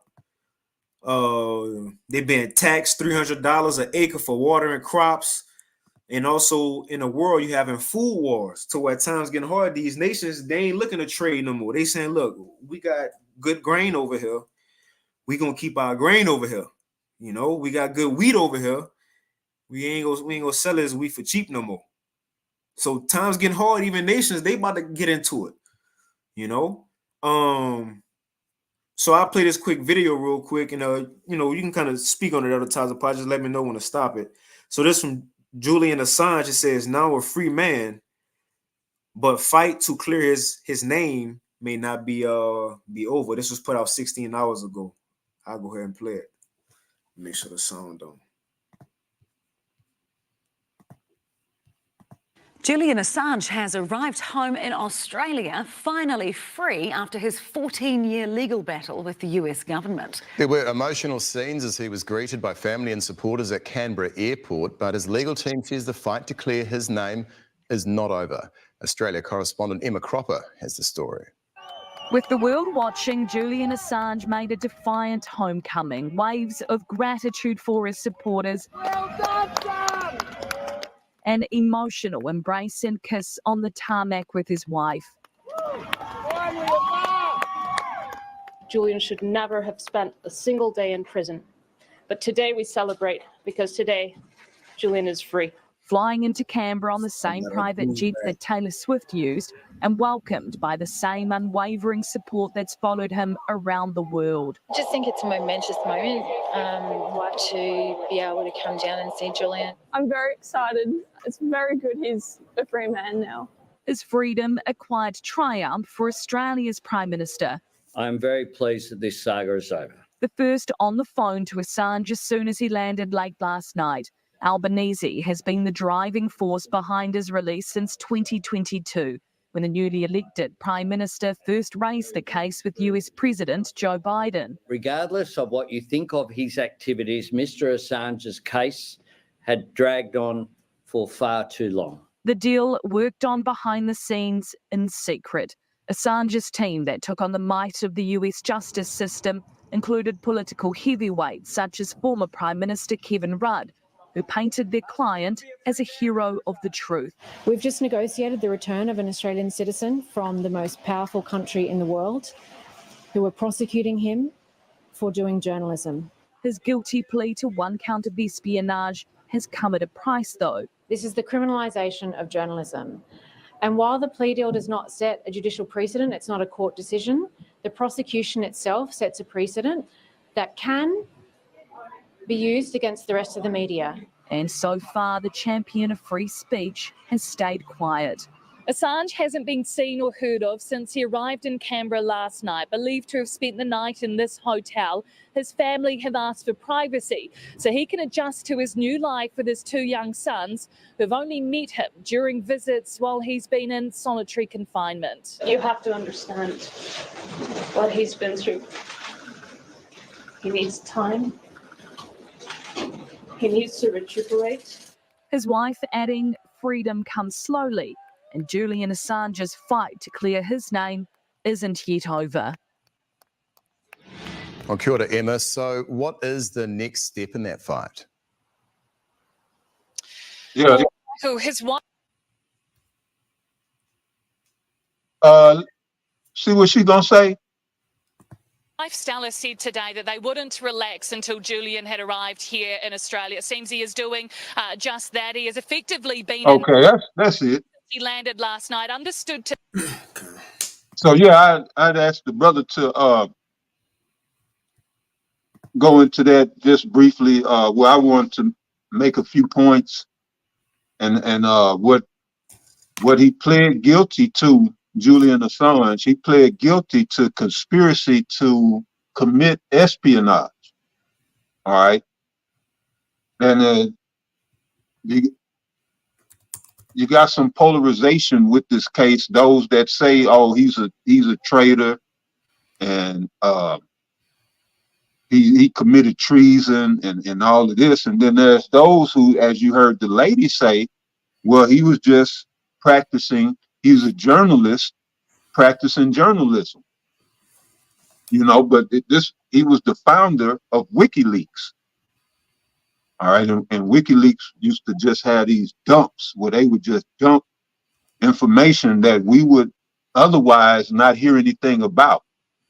They've been taxed $300 an acre for watering crops. And also in the world, you having food wars to where times getting hard. These nations, they ain't looking to trade no more. They saying, look, we got good grain over here. We gonna keep our grain over here. You know, we got good wheat over here. We ain't gonna sell this wheat for cheap no more. So times getting hard, even nations, they about to get into it, you know. So I'll play this quick video real quick, and you know, you can kind of speak on it other times, but just let me know when to stop it. So this from Julian Assange. It says, now a free man, but fight to clear his name may not be over. This was put out 16 hours ago. I'll go ahead and play it. Make sure the sound on. Julian Assange has arrived home in Australia, finally free after his 14-year legal battle with the US government. There were emotional scenes as he was greeted by family and supporters at Canberra Airport, but his legal team says the fight to clear his name is not over. Australia correspondent Emma Cropper has the story. With the world watching, Julian Assange made a defiant homecoming. Waves of gratitude for his supporters. Well done, son! An emotional embrace and kiss on the tarmac with his wife. Julian should never have spent a single day in prison. But today we celebrate because today Julian is free. Flying into Canberra on the same private jet that Taylor Swift used and welcomed by the same unwavering support that's followed him around the world. I just think it's a momentous moment to be able to come down and see Julian. I'm very excited. It's very good he's a free man now. His freedom a quiet triumph for Australia's Prime Minister. I'm very pleased that this saga is over. The first on the phone to Assange as soon as he landed late last night. Albanese has been the driving force behind his release since 2022, when the newly elected Prime Minister first raised the case with US President Joe Biden. Regardless of what you think of his activities, Mr. Assange's case had dragged on for far too long. The deal worked on behind the scenes in secret. Assange's team that took on the might of the US justice system included political heavyweights such as former Prime Minister Kevin Rudd, who painted their client as a hero of the truth. We've just negotiated the return of an Australian citizen from the most powerful country in the world who are prosecuting him for doing journalism. His guilty plea to one count of espionage has come at a price, though. This is the criminalisation of journalism. And while the plea deal does not set a judicial precedent, it's not a court decision, the prosecution itself sets a precedent that can be used against the rest of the media. And so far, the champion of free speech has stayed quiet. Assange hasn't been seen or heard of since he arrived in Canberra last night, believed to have spent the night in this hotel. His family have asked for privacy so he can adjust to his new life with his two young sons who've only met him during visits while he's been in solitary confinement. You have to understand what he's been through. He needs time. He needs to recuperate. His wife adding, freedom comes slowly, and Julian Assange's fight to clear his name isn't yet over. Well, kia ora, Emma. So what is the next step in that fight? Yeah. Who his wife? See what she gonna say? Stella said today that they wouldn't relax until Julian had arrived here in Australia. It seems he is doing just that. He has effectively been. Okay, that's it. He landed last night. Understood to. So yeah, I'd ask the brother to go into that just briefly. Where I want to make a few points, and what he pled guilty to. Julian Assange, he pled guilty to conspiracy to commit espionage. All right, and you got some polarization with this case. Those that say, "Oh, he's a traitor," and he committed treason and all of this. And then there's those who, as you heard the lady say, well, he was just practicing. He was a journalist practicing journalism, but he was the founder of WikiLeaks. All right. And WikiLeaks used to just have these dumps where they would just dump information that we would otherwise not hear anything about.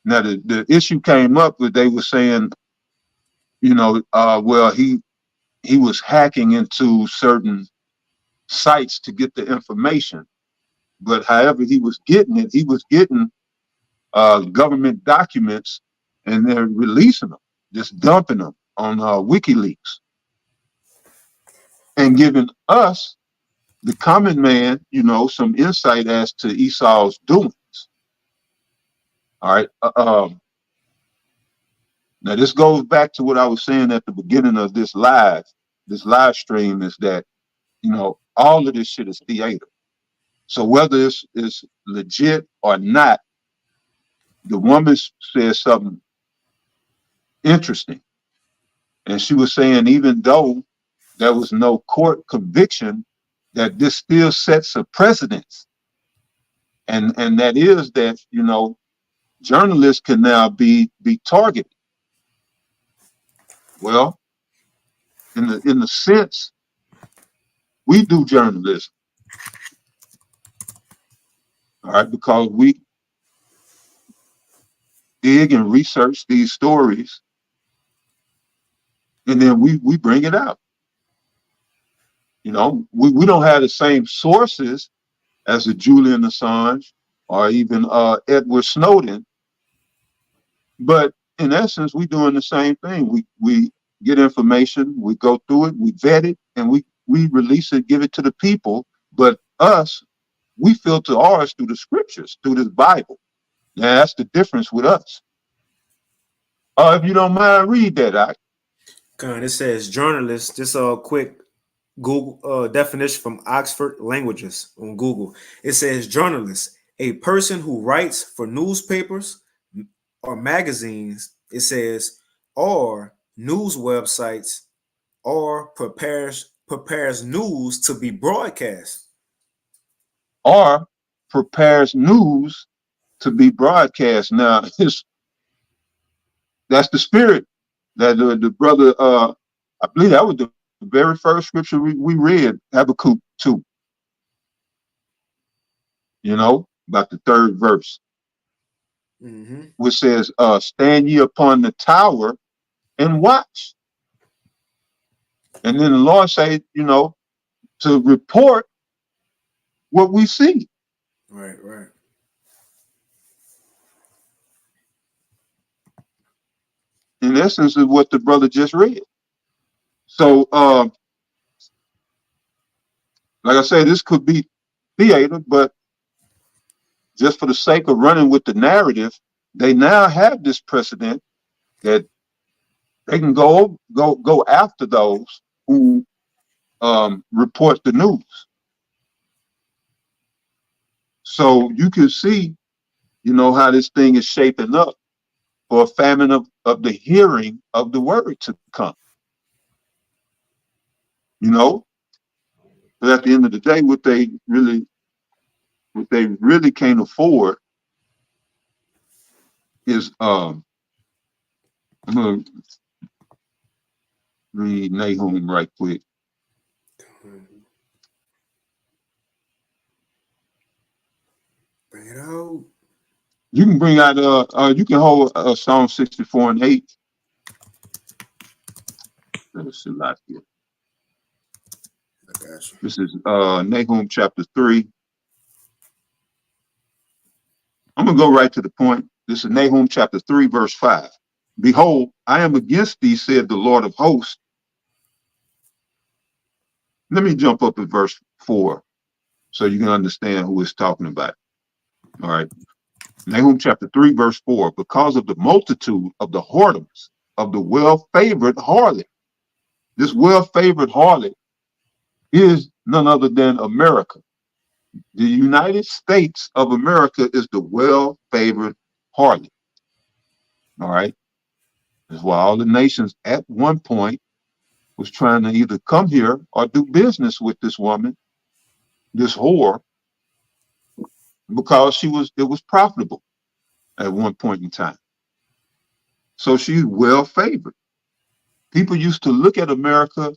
Now, the issue came up where they were saying, well, he was hacking into certain sites to get the information. But however he was getting it, he was getting government documents and they're releasing them, just dumping them on WikiLeaks and giving us, the common man, some insight as to Esau's doings. All right. Now this goes back to what I was saying at the beginning of this live stream, is that, all of this shit is theater. So whether it's legit or not, the woman said something interesting. And she was saying, even though there was no court conviction, that this still sets a precedence. And that is that, journalists can now be targeted. Well, in the sense, we do journalism. All right, because we dig and research these stories, and then we bring it out. We don't have the same sources as a Julian Assange or even Edward Snowden, but in essence, we're doing the same thing. We get information, we go through it, we vet it, and we release it, give it to the people. But we filter ours through the scriptures, through this Bible. Now that's the difference with us. If you don't mind, read that. It says journalist. Just a quick Google definition from Oxford Languages on Google. It says journalist, a person who writes for newspapers or magazines. It says or news websites, or prepares news to be broadcast. Or prepares news to be broadcast. Now, that's the spirit that the brother, I believe that was the very first scripture we read, Habakkuk 2. About the third verse, which says, stand ye upon the tower and watch. And then the Lord said, to report what we see. Right. In essence, is what the brother just read. So, like I said, this could be theater, but just for the sake of running with the narrative, they now have this precedent that they can go after those who report the news. So you can see, how this thing is shaping up for a famine of the hearing of the word to come. But at the end of the day, what they really can't afford is I'm gonna read Nahum right quick. Bring it out. You can bring out you can hold Psalm 64 and 8. Let's see like here. I got you. This is Nahum chapter 3. I'm gonna go right to the point. This is Nahum chapter 3, verse 5. Behold, I am against thee, said the Lord of hosts. Let me jump up at verse 4 so you can understand who it's talking about. All right. Nahum chapter 3, verse 4. Because of the multitude of the whoredoms of the well-favored harlot. This well-favored harlot is none other than America. The United States of America is the well-favored harlot. All right. That's why all the nations at one point was trying to either come here or do business with this woman, this whore, because it was profitable at one point in time. So she's well favored. People used to look at America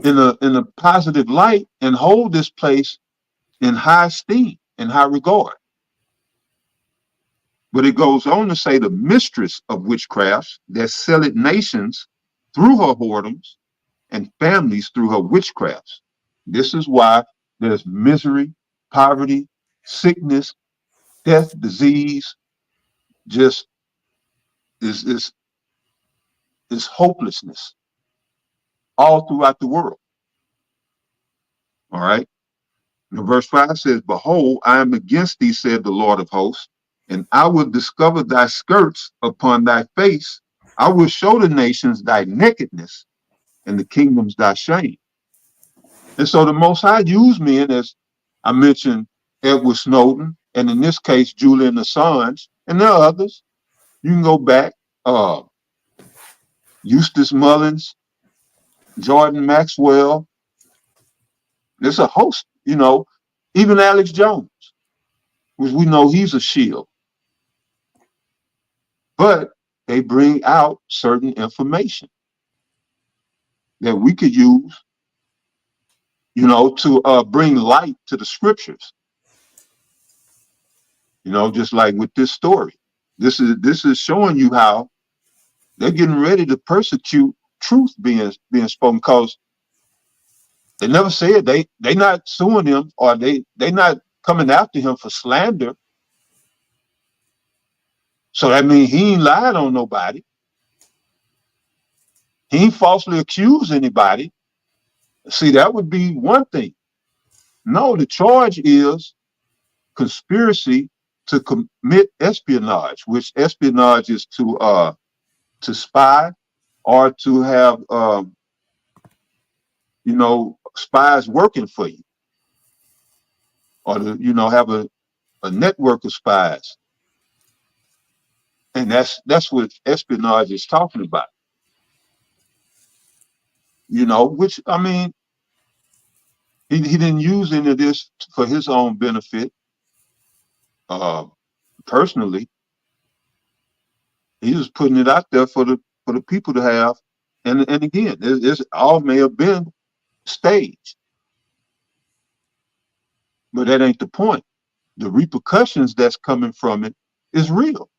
in a positive light and hold this place in high esteem and high regard. But it goes on to say the mistress of witchcrafts that selleth nations through her whoredoms and families through her witchcrafts. This is why there's misery, poverty, sickness, death, disease, just is hopelessness all throughout the world. All right. And verse 5 says, behold, I am against thee, said the Lord of hosts, and I will discover thy skirts upon thy face. I will show the nations thy nakedness and the kingdoms thy shame. And so the Most High used men, as I mentioned, Edward Snowden, and in this case, Julian Assange, and there are others. You can go back, Eustace Mullins, Jordan Maxwell. There's a host, even Alex Jones, which we know he's a shield. But they bring out certain information that we could use, to bring light to the scriptures. Just like with this story. This is showing you how they're getting ready to persecute truth being spoken, because they never said they not suing him, or they not coming after him for slander. So that means he ain't lied on nobody. He ain't falsely accused anybody. See, that would be one thing. No, the charge is conspiracy to commit espionage, which espionage is to spy or to have spies working for you, or to have a network of spies. And that's what espionage is talking about. Which, I mean, he didn't use any of this for his own benefit. Personally, he was putting it out there for the people to have. And again, it all may have been staged, but that ain't the point. The repercussions that's coming from it is real.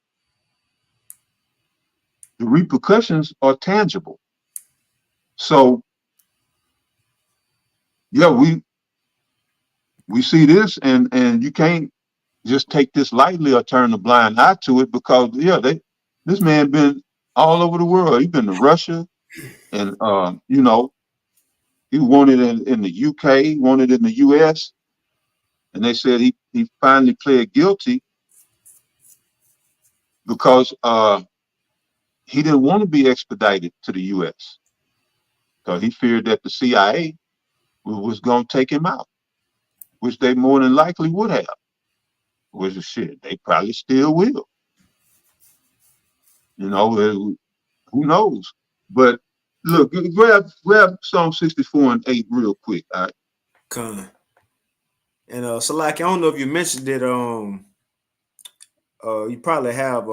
The repercussions are tangible. So, yeah, we see this, and you can't just take this lightly or turn a blind eye to it, because this man been all over the world. He's been to Russia, and he wanted in the UK, he wanted in the US, and they said he finally pled guilty because he didn't want to be extradited to the US, because he feared that the CIA was going to take him out, which they more than likely would have. Which is shit, they probably still will. Who knows? But look, grab Psalm 64 and 8 real quick. All right. Con. And Salaki, I don't know if you mentioned it. You probably have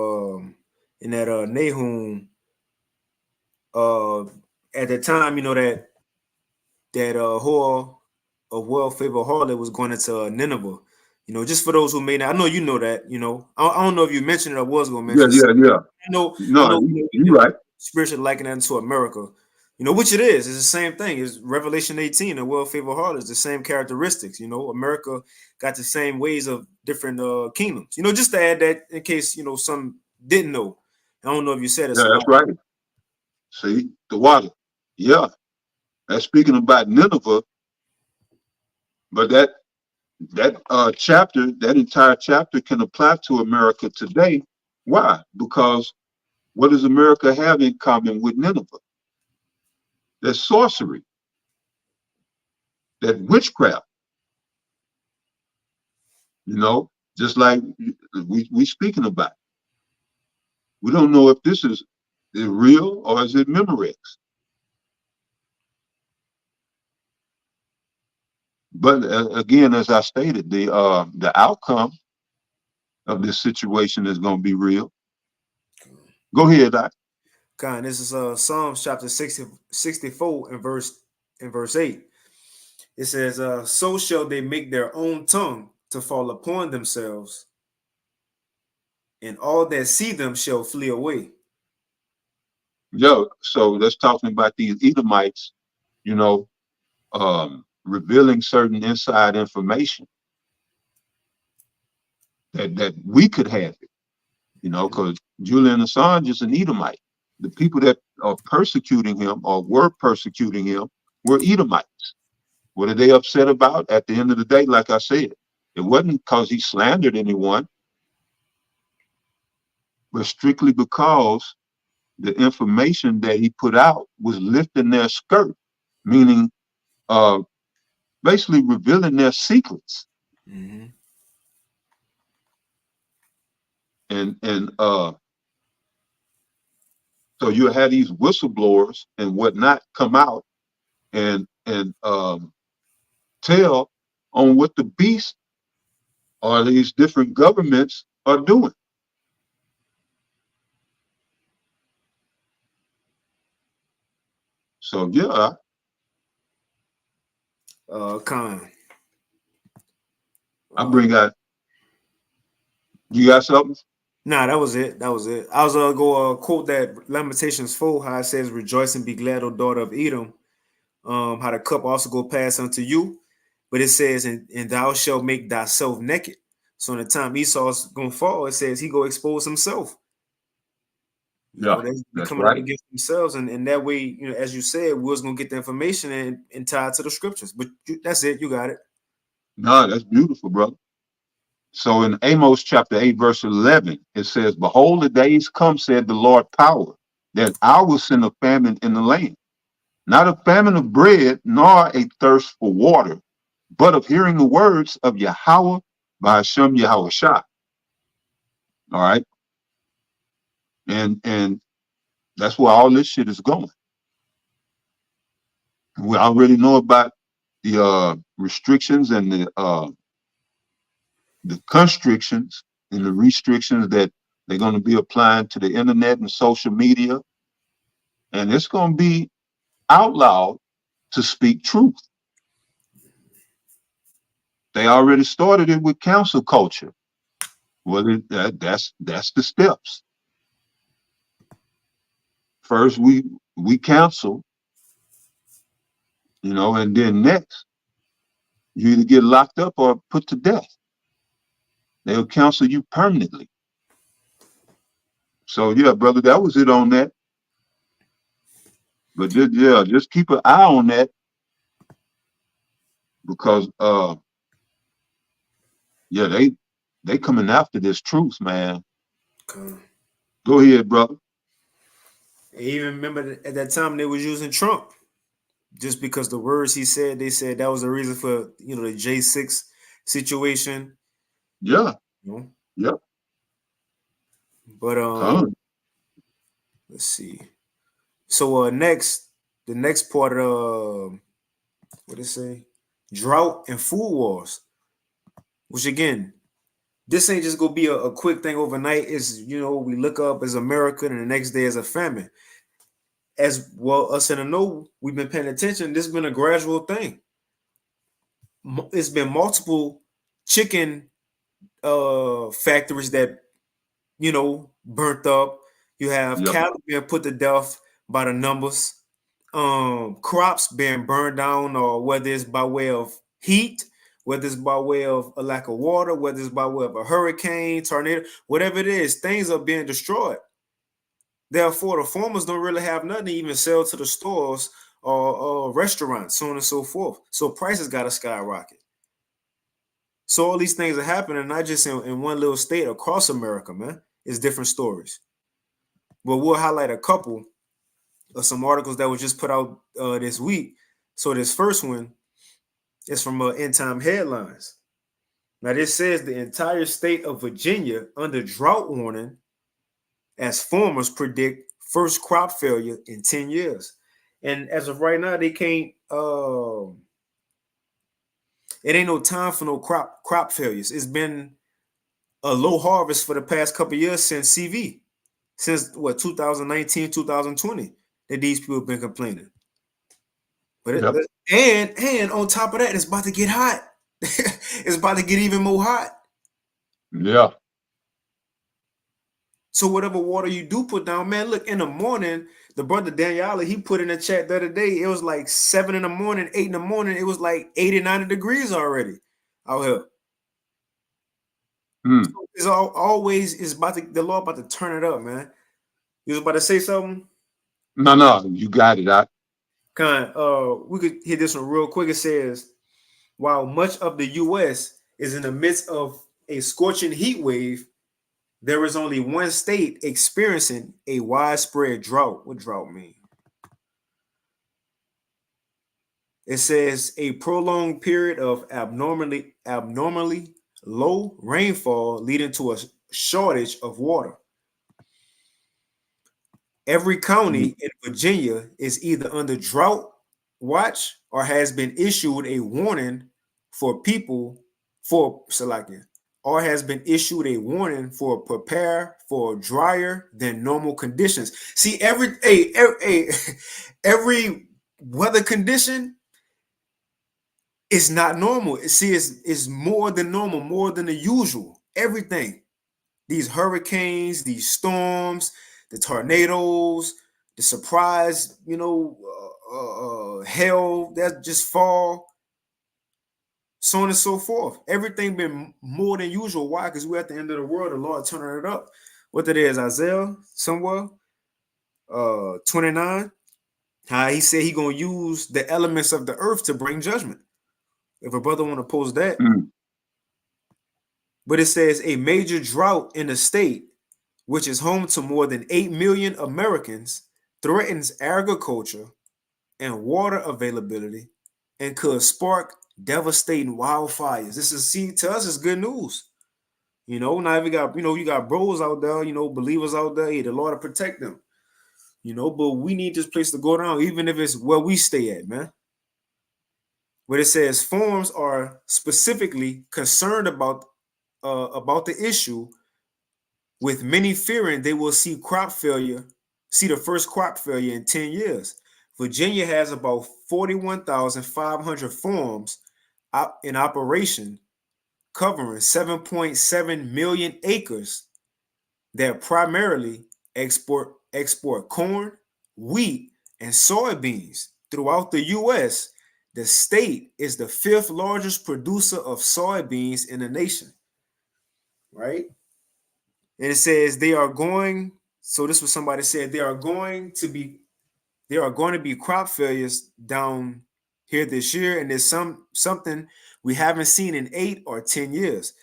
in that Nahum. At the time, that whore of well-favored harlot was going into Nineveh. Just for those who may not, I know you know that. I don't know if you mentioned it or was going to mention it. Yeah. I know. You're right. Spiritual liking that into America, which it is. It's the same thing. It's Revelation 18, the well-favored harlot is the same characteristics. America got the same ways of different kingdoms. Just to add that in case some didn't know. I don't know if you said it. Yeah, that's right. See, the water. Yeah. That's speaking about Nineveh, but that chapter, that entire chapter can apply to America today. Why? Because what does America have in common with Nineveh? That's sorcery. That witchcraft. Just like we speaking about. We don't know if this is it real or is it Memorex? But again, as I stated, the outcome of this situation is going to be real. Go ahead, Doc. God, this is Psalms chapter 64 and verse 8. It says, so shall they make their own tongue to fall upon themselves, and all that see them shall flee away. Yo, so that's talking about these Edomites, you know, revealing certain inside information that we could have it, you know, because Julian Assange is an Edomite. The people that are persecuting him or were persecuting him were Edomites. What are they upset about? At the end of the day, like I said, it wasn't because he slandered anyone, but strictly because the information that he put out was lifting their skirt, meaning basically revealing their secrets. Mm-hmm. And so you had these whistleblowers and whatnot come out and tell on what the beast or these different governments are doing. So yeah. Con. I bring out. You got something? Nah, that was it. That was it. I was go quote that Lamentations 4, how it says, "Rejoice and be glad, O daughter of Edom." How the cup also go pass unto you, but it says, "And thou shalt make thyself naked." So in the time Esau's gonna fall, it says he go expose himself. You know, they're coming up right. against themselves, and that way, you know, as you said, we was gonna get the information and tie it to the scriptures. But that's it. You got it. No, that's beautiful, brother. So in Amos chapter 8, verse 11, it says, "Behold, the days come, said the Lord power, that I will send a famine in the land, not a famine of bread, nor a thirst for water, but of hearing the words of Yahweh by Hashem Yahweh Shah." All right. And that's where all this shit is going. We already know about the restrictions and the constrictions and the restrictions that they're going to be applying to the internet and social media. And it's going to be outlawed to speak truth. They already started it with council culture. Well, that's the steps. First, we counsel, you know, and then next, you either get locked up or put to death. They'll counsel you permanently. So yeah, brother, that was it on that. But just keep an eye on that, because yeah, they coming after this truth, man. Go ahead, brother. I even remember at that time they was using Trump, just because the words he said, they said that was the reason for, you know, the J6 situation. Yeah. You know? Yep. But let's see. So the next part of what it say? Drought and food wars. Which again, this ain't just gonna be a quick thing overnight. It's, you know, we look up as America and the next day as a famine. As well, us in the know, we've been paying attention. This has been a gradual thing. It's been multiple chicken factories that, you know, burnt up. You have cattle being put to death by the numbers. Crops being burned down, or whether it's by way of heat, whether it's by way of a lack of water, whether it's by way of a hurricane, tornado, whatever it is, things are being destroyed. Therefore, the farmers don't really have nothing to even sell to the stores or restaurants, so on and so forth. So prices got to skyrocket. So all these things are happening, not just in one little state, across America, man. It's different stories. But we'll highlight a couple of some articles that were just put out this week. So this first one is from End Time Headlines. Now this says the entire state of Virginia under drought warning as farmers predict first crop failure in 10 years. And as of right now, they can't it ain't no time for no crop failures. It's been a low harvest for the past couple of years since CV. Since what 2019, 2020, that these people have been complaining. But Yep. and on top of that, it's about to get hot. It's about to get even more hot. Yeah. So whatever water you do put down, man, look, in the morning, the brother Daniela, he put in a chat the other day, it was like 7 in the morning, 8 in the morning, it was like 80, 90 degrees already out here. Mm. So it's always is about to, the Lord about to turn it up, man. You was about to say something? No, you got it. We could hit this one real quick. It says, while much of the U.S. is in the midst of a scorching heat wave, there is only one state experiencing a widespread drought. What drought mean? It says a prolonged period of abnormally low rainfall leading to a shortage of water. Every county in Virginia is either under drought watch or has been issued a warning for people for Salakia, or has been issued a warning for prepare for drier than normal conditions. See, every weather condition is not normal. See, it's more than normal, more than the usual. Everything. These hurricanes, these storms, the tornadoes, the surprise, hail that just fall, so on and so forth. Everything been more than usual. Why? Because we're at the end of the world. The Lord turning it up. What it is, Isaiah somewhere, 29. How he said he gonna use the elements of the earth to bring judgment. If a brother want to post that, but it says a major drought in the state, which is home to more than 8 million Americans, threatens agriculture and water availability and could spark devastating wildfires. This is, see, to us, it's good news. Now we got, you got bros out there, believers out there. Hey, the Lord will protect them. But we need this place to go down, even if it's where we stay at, man. But it says forums are specifically concerned about the issue, with many fearing they will see the first crop failure in 10 years. Virginia has about 41,500 farms in operation, covering 7.7 million acres that primarily export corn, wheat, and soybeans. Throughout the U.S., the state is the 5th largest producer of soybeans in the nation, right? And it says they are going. So this was somebody said there are going to be crop failures down here this year, and there's something we haven't seen in 8 or 10 years.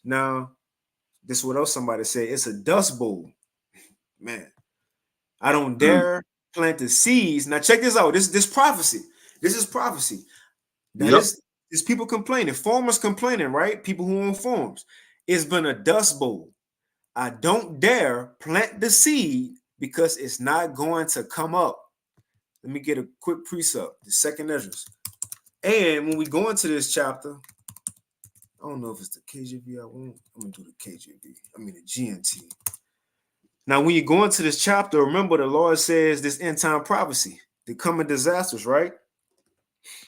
Now, this is what else somebody said. It's a dust bowl, man. I don't dare plant the seeds. Now check this out. This prophecy. This is prophecy. Now this people complaining, farmers complaining, right? People who own farms. It's been a dust bowl. I don't dare plant the seed because it's not going to come up. Let me get a quick precept, the second Esdras. And when we go into this chapter, I don't know if it's the KJV I want. I'm going to do the KJV. I mean the GNT. Now, when you go into this chapter, remember the Lord says this end time prophecy, the coming disasters, right?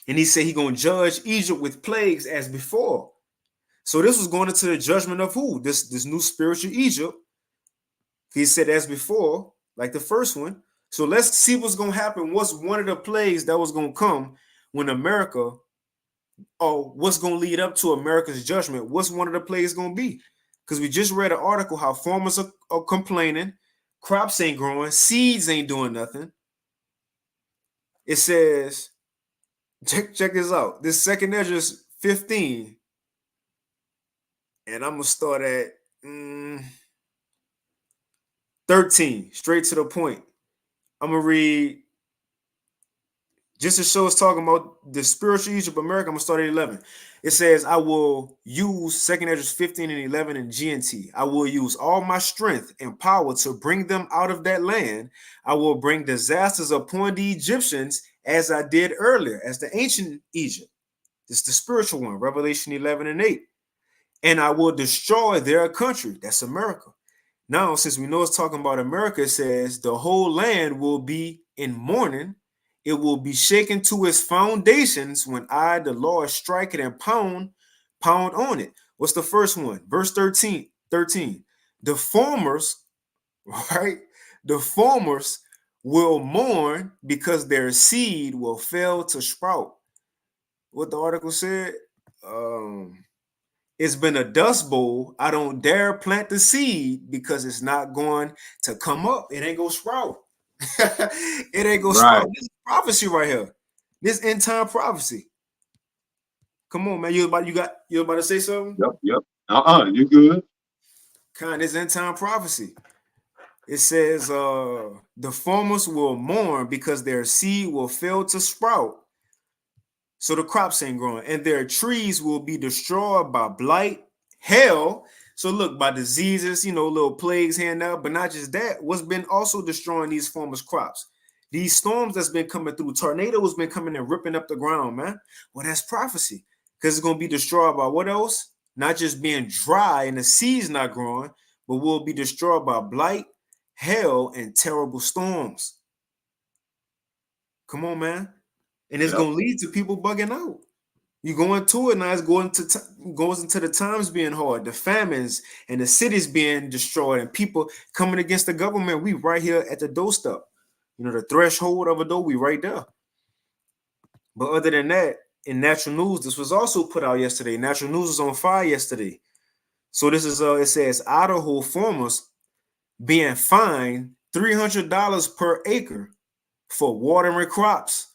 And he said he's going to judge Egypt with plagues as before. So this was going into the judgment of who? This new spiritual Egypt. He said as before, like the first one. So let's see what's going to happen. What's one of the plagues that was going to come when America, or what's going to lead up to America's judgment? What's one of the plagues going to be? Because we just read an article how farmers are complaining, crops ain't growing, seeds ain't doing nothing. It says, check this out. This second Esdras 15, and I'm going to start at 13, straight to the point. I'm going to read Just to show us talking about the spiritual Egypt of America, I'm gonna start at 11. It says, I will use 2nd Ezra 15 and 11 in GNT. I will use all my strength and power to bring them out of that land. I will bring disasters upon the Egyptians as I did earlier, as the ancient Egypt. This is the spiritual one, Revelation 11 and 8. And I will destroy their country. That's America. Now, since we know it's talking about America, it says the whole land will be in mourning. It will be shaken to its foundations when I, the Lord, strike it and pound on it. What's the first one? Verse 13. The formers, right? The formers will mourn because their seed will fail to sprout. What the article said? It's been a dust bowl. I don't dare plant the seed because it's not going to come up. It ain't gonna sprout. It ain't gonna sprout. This is prophecy right here. This end time prophecy. Come on, man. You about to say something? Yep. You good. Kind of this end time prophecy. It says the farmers will mourn because their seed will fail to sprout. So the crops ain't growing, and their trees will be destroyed by blight, hail. So look, by diseases, little plagues here and there, but not just that. What's been also destroying these farmers' crops? These storms that's been coming through, tornadoes been coming and ripping up the ground, man. Well, that's prophecy, because it's gonna be destroyed by what else? Not just being dry and the seeds not growing, but will be destroyed by blight, hail, and terrible storms. Come on, man. And it's gonna lead to people bugging out. You go into it now, it's goes into the times being hard, the famines and the cities being destroyed, and people coming against the government. We right here at the doorstep. The threshold of a door, we right there. But other than that, in natural news, this was also put out yesterday. Natural news was on fire yesterday. So this is it says Idaho farmers being fined $300 per acre for watering crops.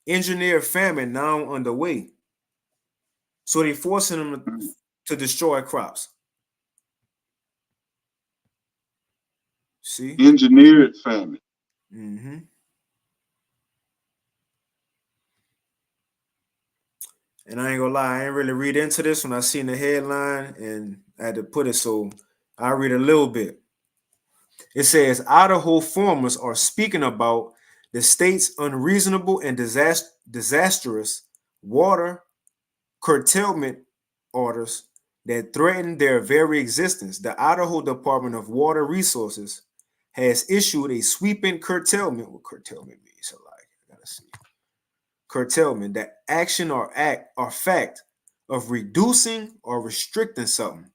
Engineer famine now underway. So they forcing them to destroy crops. See? Engineered famine. Mm-hmm. And I ain't gonna lie, I ain't really read into this when I seen the headline and I had to put it, so I'll read a little bit. It says Idaho farmers are speaking about the state's unreasonable and disastrous water curtailment orders that threaten their very existence. The Idaho Department of Water Resources has issued a sweeping curtailment. What curtailment means? I gotta see. Curtailment, the action or act or fact of reducing or restricting something.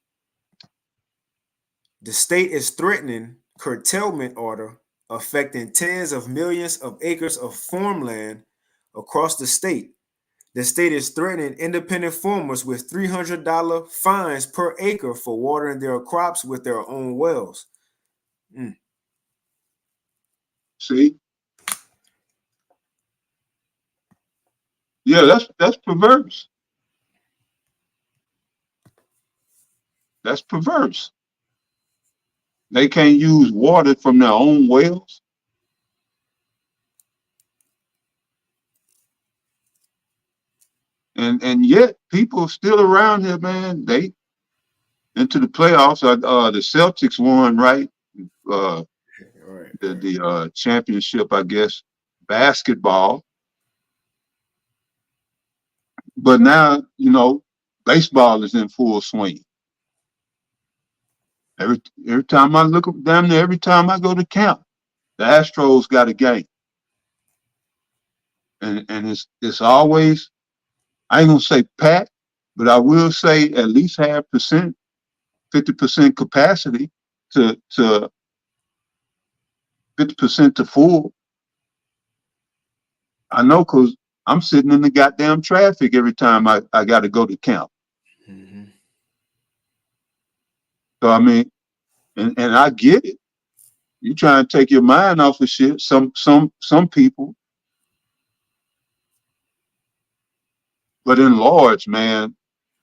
The state is threatening curtailment order affecting tens of millions of acres of farmland across the state. The state is threatening independent farmers with $300 fines per acre for watering their crops with their own wells. See? Yeah, that's perverse. That's perverse. They can't use water from their own wells. And yet people still around here, man. They into the playoffs. The Celtics won, right? The championship, I guess, basketball. But now, baseball is in full swing. Every time I look down there, every time I go to camp, the Astros got a game. And it's always, I ain't gonna say packed, but I will say at least 50% capacity to 50% to full. I know, because I'm sitting in the goddamn traffic every time I got to go to camp. Mm-hmm. So I mean, and I get it. You trying to take your mind off of shit. Some people, but in large, man,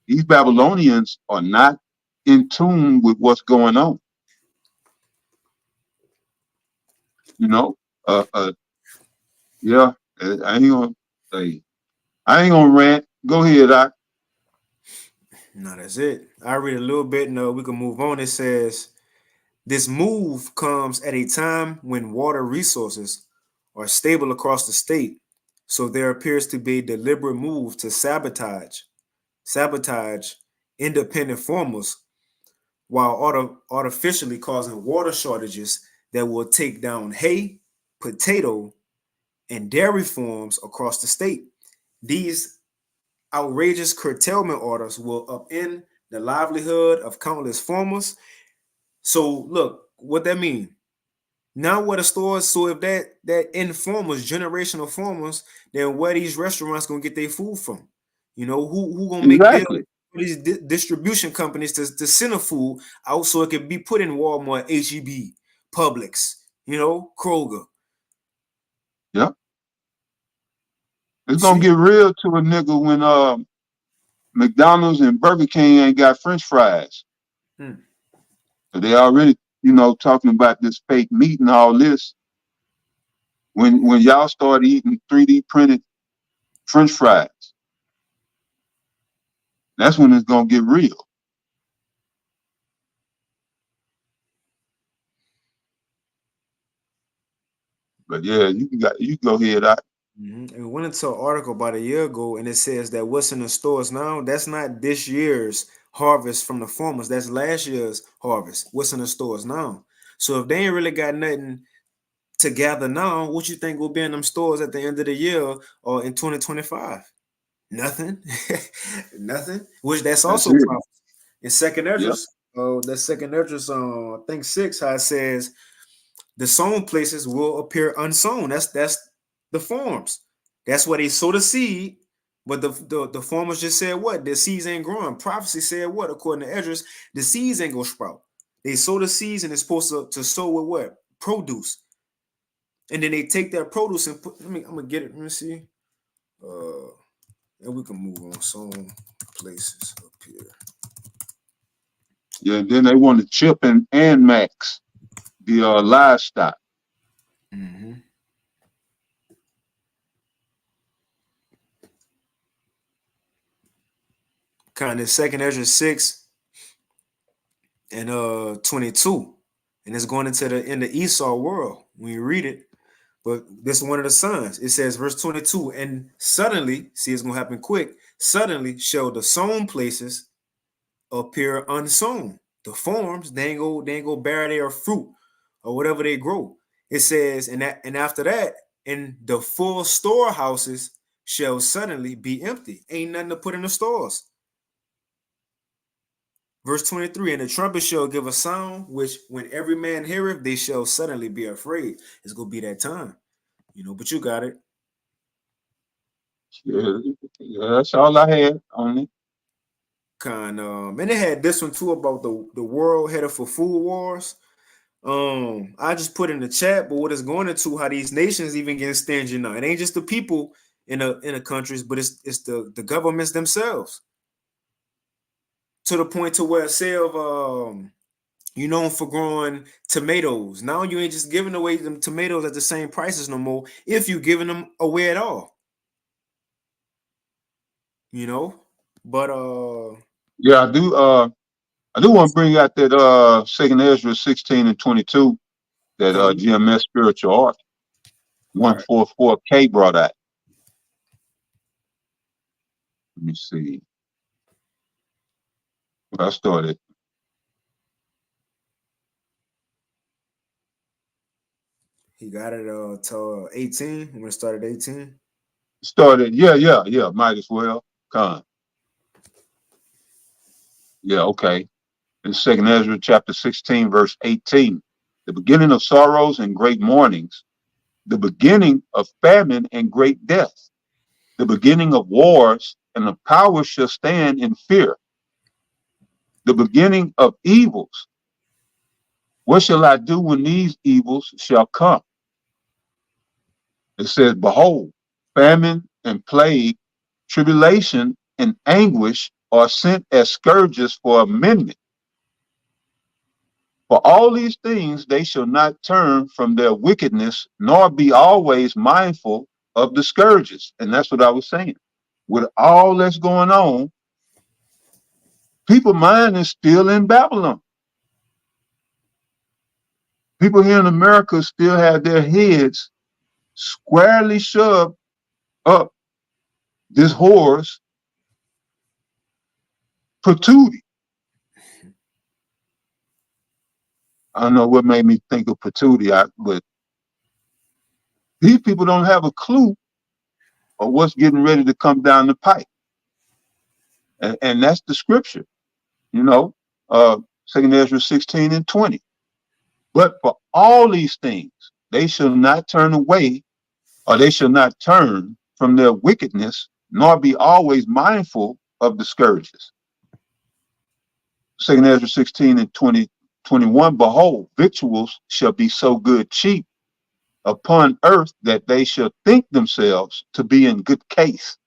these Babylonians are not in tune with what's going on. Yeah, I ain't gonna. Hey, I ain't gonna rant. Go ahead, Doc. No, that's it. I read a little bit and we can move on. It says this move comes at a time when water resources are stable across the state. So there appears to be a deliberate move to sabotage independent farmers while artificially causing water shortages that will take down hay, potato, and dairy farms across the state. These outrageous curtailment orders will upend the livelihood of countless farmers. So look, what that mean? Now what the stores, so if that end farmers, generational farmers, then where these restaurants gonna get their food from? You know, who gonna make deals Exactly. with these distribution companies to send a food out so it can be put in Walmart, HEB, Publix, Kroger. Yeah. It's You gonna see? get real to a nigga when McDonald's and Burger King ain't got French fries. Hmm. So they already, talking about this fake meat and all this. When y'all start eating 3D printed French fries, that's when it's gonna get real. But yeah, you go ahead. And we went into an article about a year ago, and it says that what's in the stores now, that's not this year's harvest from the farmers. That's last year's harvest. What's in the stores now? So if they ain't really got nothing to gather now, what you think will be in them stores at the end of the year or in 2025? Nothing. Nothing. Which that's That's also it. profit. In second Yep. address, that second address, I think 6, how it says the sown places will appear unsown. That's the forms. That's where they sow the seed, but the farmers just said what? The seeds ain't growing. Prophecy said what? According to Esdras, the seeds ain't gonna sprout. They sow the seeds and it's supposed to sow with what? Produce. And then they take that produce and put. I'm gonna get it. Let me see. And we can move on. Sown places up here. Yeah. Then they want to chip and max the livestock. Mm-hmm. Kind of second Esdras 6 and 22. And it's going into the Esau world when you read it. But this is one of the signs. It says, verse 22, and suddenly, see, it's gonna happen quick. Suddenly shall the sown places appear unsown. The forms, they ain't go bear their fruit or whatever they grow. It says, and after that, and the full storehouses shall suddenly be empty. Ain't nothing to put in the stores. Verse 23, and the trumpet shall give a sound, which when every man heareth, they shall suddenly be afraid. It's gonna be that time, but you got it. Yeah, that's all I had on it. And they had this one too about the world headed for food wars. I just put in the chat, but what it's going into how these nations even getting stingy now. It ain't just the people in the countries, but it's the governments themselves. To the point to where say of you known for growing tomatoes. Now you ain't just giving away them tomatoes at the same prices no more, if you giving them away at all. But Yeah, I do. I do want to bring out that second Ezra 16 and 22 that okay, GMS Spiritual Art all right. 144K brought out. Let me see. I started. He got it till 18. When it started 18. Yeah. Might as well. Con. Yeah, okay. In second Ezra chapter 16, verse 18. The beginning of sorrows and great mournings, the beginning of famine and great death, the beginning of wars, and the powers shall stand in fear. The beginning of evils. What shall I do when these evils shall come? It says, behold, famine and plague, tribulation and anguish are sent as scourges for a minute. For all these things they shall not turn from their wickedness, nor be always mindful of the scourges. And that's what I was saying. With all that's going on, people's mind is still in Babylon. People here in America still have their heads squarely shoved up this horse patootie. I don't know what made me think of patootie, but these people don't have a clue of what's getting ready to come down the pipe. And that's the scripture, you know, 2 Ezra 16 and 20. But for all these things, they shall not turn away, or they shall not turn from their wickedness, nor be always mindful of the scourges. 2 Ezra 16 and 21, behold, victuals shall be so good cheap upon earth that they shall think themselves to be in good case.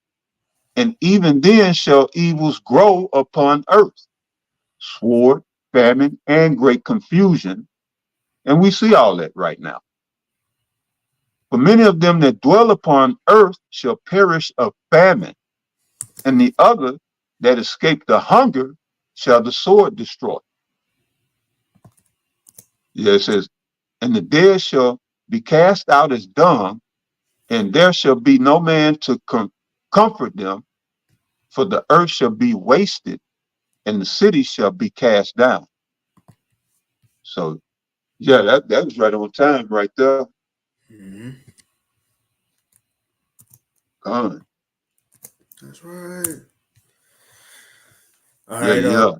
And even then shall evils grow upon earth, sword, famine, and great confusion. And we see all that right now. For many of them that dwell upon earth shall perish of famine, and the other that escape the hunger shall the sword destroy. Yeah, it says, and the dead shall be cast out as dung, and there shall be no man to comfort them, for the earth shall be wasted, and the city shall be cast down. So, yeah, that was right on time right there. Mm-hmm. Gone. That's right. All Yeah, right. yeah.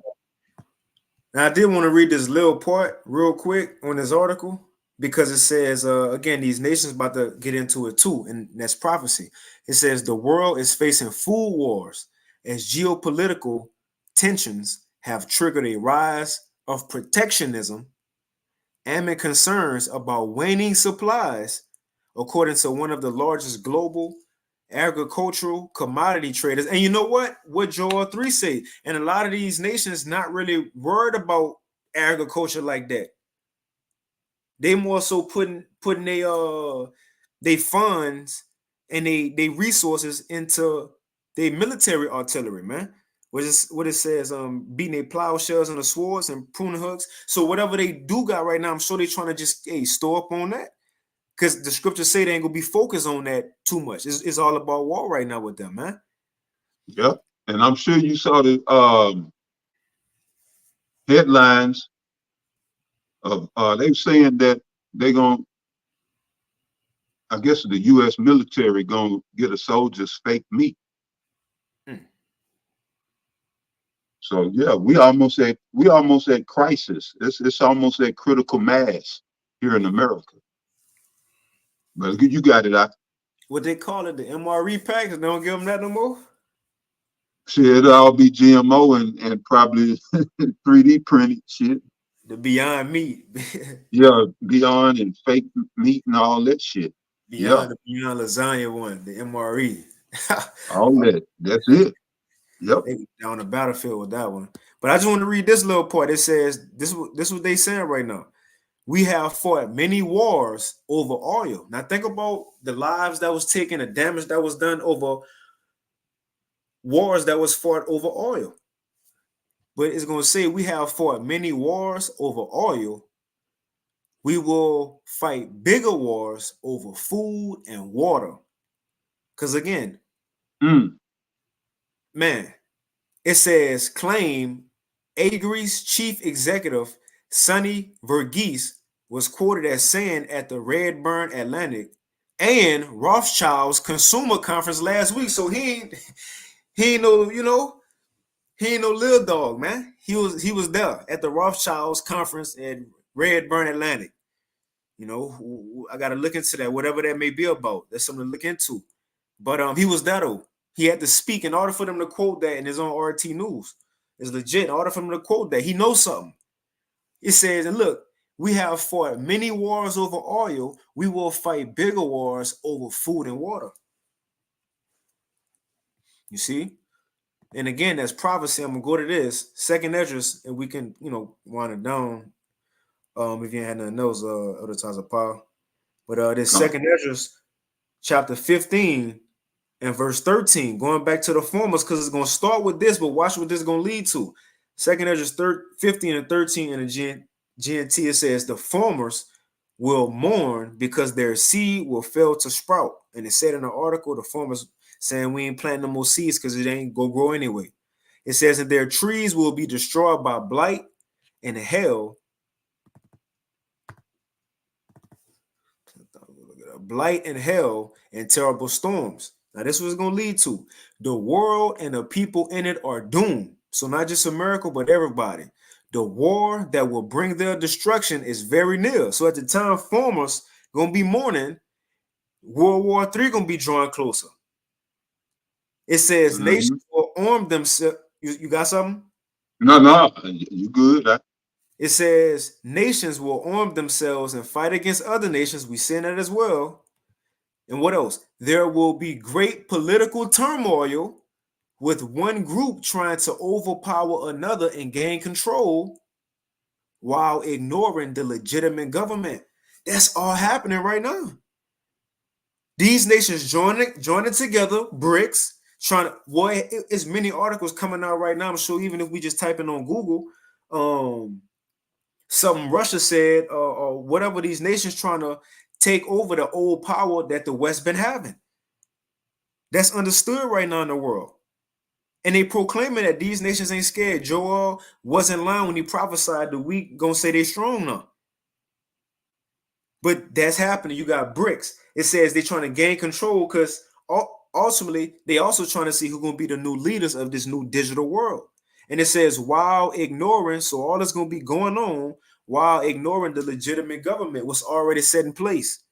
Now I did want to read this little part real quick on this article because it says, again, these nations about to get into it too, and that's prophecy. It says the world is facing food wars as geopolitical tensions have triggered a rise of protectionism amid concerns about waning supplies, according to one of the largest global agricultural commodity traders. And you know what Joel 3 say? And a lot of these nations not really worried about agriculture like that. They more so putting they funds and they resources into their military artillery, man. Which is what it says, beating their plowshares and the swords and pruning hooks. So whatever they do got right now, I'm sure they're trying to just store up on that. Because the scriptures say they ain't gonna be focused on that too much. It's all about war right now with them, man. Yep. And I'm sure you saw the headlines of they were saying that they're going, I guess the US military gonna get a soldier's fake meat. So yeah, we almost at crisis. It's almost at critical mass here in America. But you got it. What they call it, the MRE packs, they don't give them that no more. Shit, it'll all be GMO and probably 3D printed shit. The Beyond Meat. Yeah, beyond and fake meat and all that shit. Beyond the Beyond Lasagna one, the MRE. All that. That's it. Yep. They down the battlefield with that one. But I just want to read this little part. It says, this is what they saying right now. We have fought many wars over oil. Now think about the lives that was taken, the damage that was done over wars that was fought over oil. But it's going to say we have fought many wars over oil. We will fight bigger wars over food and water. Because again, man, it says claim Agri's chief executive, Sonny Verghese, was quoted as saying at the Redburn Atlantic and Rothschild's consumer conference last week. So he ain't no, he ain't no little dog, man. He was there at the Rothschild's conference at Redburn Atlantic. I got to look into that, whatever that may be about. That's something to look into. But he was there though. He had to speak in order for them to quote that in his own RT News. It's legit. In order for him to quote that, he knows something. It says, and look, we have fought many wars over oil. We will fight bigger wars over food and water. You see? And again, that's prophecy. I'm gonna go to this 2 Ezra, and we can, wind it down. If you had nothing else, other times of power. But this 2 Ezra chapter 15 and verse 13, going back to the formers, because it's going to start with this, but watch what this is going to lead to. 2nd Ezra 15 and 13 in the GNT, it says, the formers will mourn because their seed will fail to sprout. And it said in the article, the farmers saying we ain't planting no more seeds because it ain't go grow anyway. It says that their trees will be destroyed by blight and hail. Blight and hail and terrible storms. Now this was going to lead to. The world and the people in it are doomed. So not just America, but everybody. The war that will bring their destruction is very near. So at the time, farmers gonna be mourning. World War III gonna be drawing closer. It says nations will arm themselves. You got something? No, you good. It says nations will arm themselves and fight against other nations. We seen that as well. And what else? There will be great political turmoil with one group trying to overpower another and gain control while ignoring the legitimate government. That's all happening right now. These nations joining together, BRICS, trying to, boy, it's many articles coming out right now. I'm sure even if we just type in on Google, something Russia said, or whatever, these nations trying to take over the old power that the West been having. That's understood right now in the world. And they proclaiming that these nations ain't scared. Joel wasn't lying when he prophesied the weak gonna say they strong now. But that's happening. You got BRICS. It says they're trying to gain control because ultimately they also trying to see who's gonna be the new leaders of this new digital world. And it says while ignoring, so all that's gonna be going on while ignoring the legitimate government was already set in place.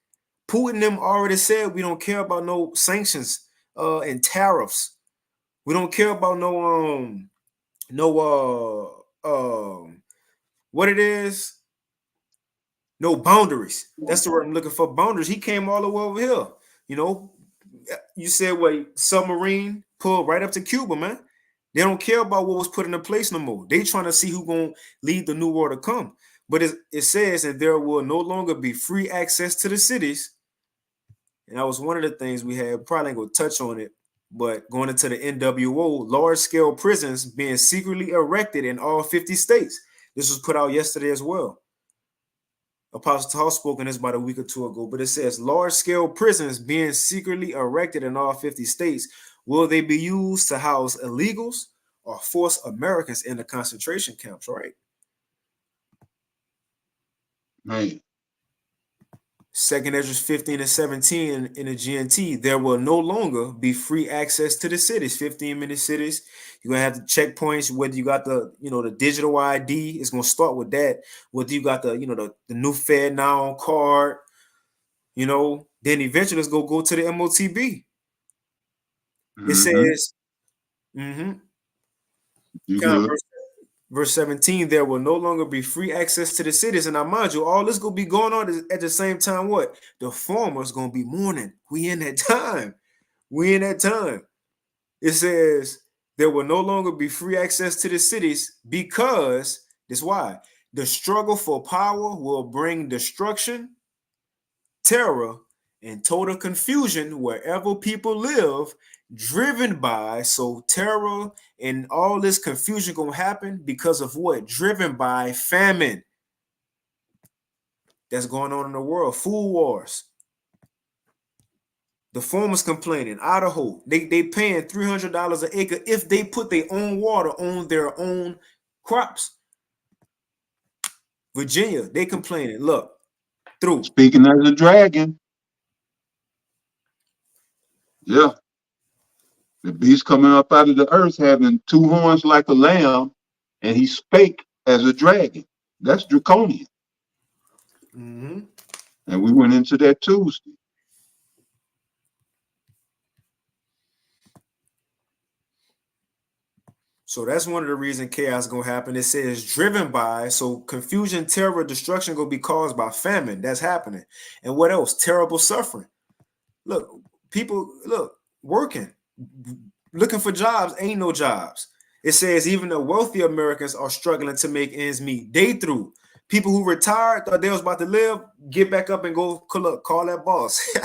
Putin them already said we don't care about no sanctions and tariffs. We don't care about what it is, no boundaries. That's the word I'm looking for, boundaries. He came all the way over here. You know, you said what, submarine pulled right up to Cuba, man. They don't care about what was put into place no more. They trying to see who gonna lead the new world to come. But it says that there will no longer be free access to the cities. And that was one of the things we had. Probably ain't gonna touch on it, but going into the NWO, large-scale prisons being secretly erected in all 50 states. This was put out yesterday as well. Apostle Paul spoke on this about a week or two ago, but it says large-scale prisons being secretly erected in all 50 states. Will they be used to house illegals or force Americans into concentration camps, right? Man. 2nd Ezra 15 and 17 in the GNT, there will no longer be free access to the cities, 15-minute cities. You're gonna have the checkpoints, whether you got the, the digital ID, it's gonna start with that. Whether you got the, the new Fed Now card, then eventually it's gonna go to the MOTB. It says, Verse 17, there will no longer be free access to the cities. And now, mind you, all this going to be going on at the same time. What? The farmers going to be mourning. We in that time. It says there will no longer be free access to the cities because, this is why, the struggle for power will bring destruction, terror, and total confusion wherever people live, driven by, so terror and all this confusion gonna happen because of what? Driven by famine that's going on in the world, food wars. The farmers complaining, Idaho, they paying $300 an acre if they put their own water on their own crops. Virginia, they complaining, look, through. Speaking as a dragon. Yeah. The beast coming up out of the earth having two horns like a lamb, and he spake as a dragon. That's draconian. And we went into that Tuesday. So that's one of the reasons chaos is going to happen. It says driven by, so confusion, terror, destruction going to be caused by famine. That's happening. And what else? Terrible suffering. Look, people, working, looking for jobs, ain't no jobs. It says even the wealthy Americans are struggling to make ends meet. Day through. People who retired, thought they was about to live, get back up and go call that boss.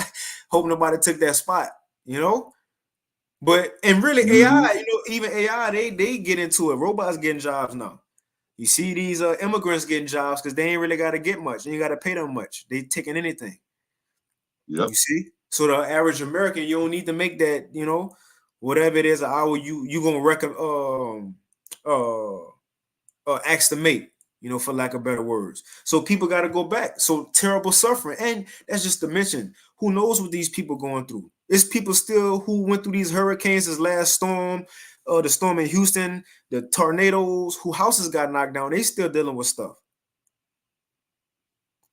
Hope nobody took that spot, you know. But and really Mhm. AI, even AI, they get into it. Robots getting jobs now. You see these immigrants getting jobs because they ain't really got to get much. And you got to pay them much. They taking anything. Yep. You see? So the average American, you don't need to make that, whatever it is an hour you gonna recommend ask the mate, for lack of better words. So people got to go back. So terrible suffering, and that's just to mention. Who knows what these people going through? It's people still who went through these hurricanes, this last storm, the storm in Houston, the tornadoes, who houses got knocked down. They still dealing with stuff.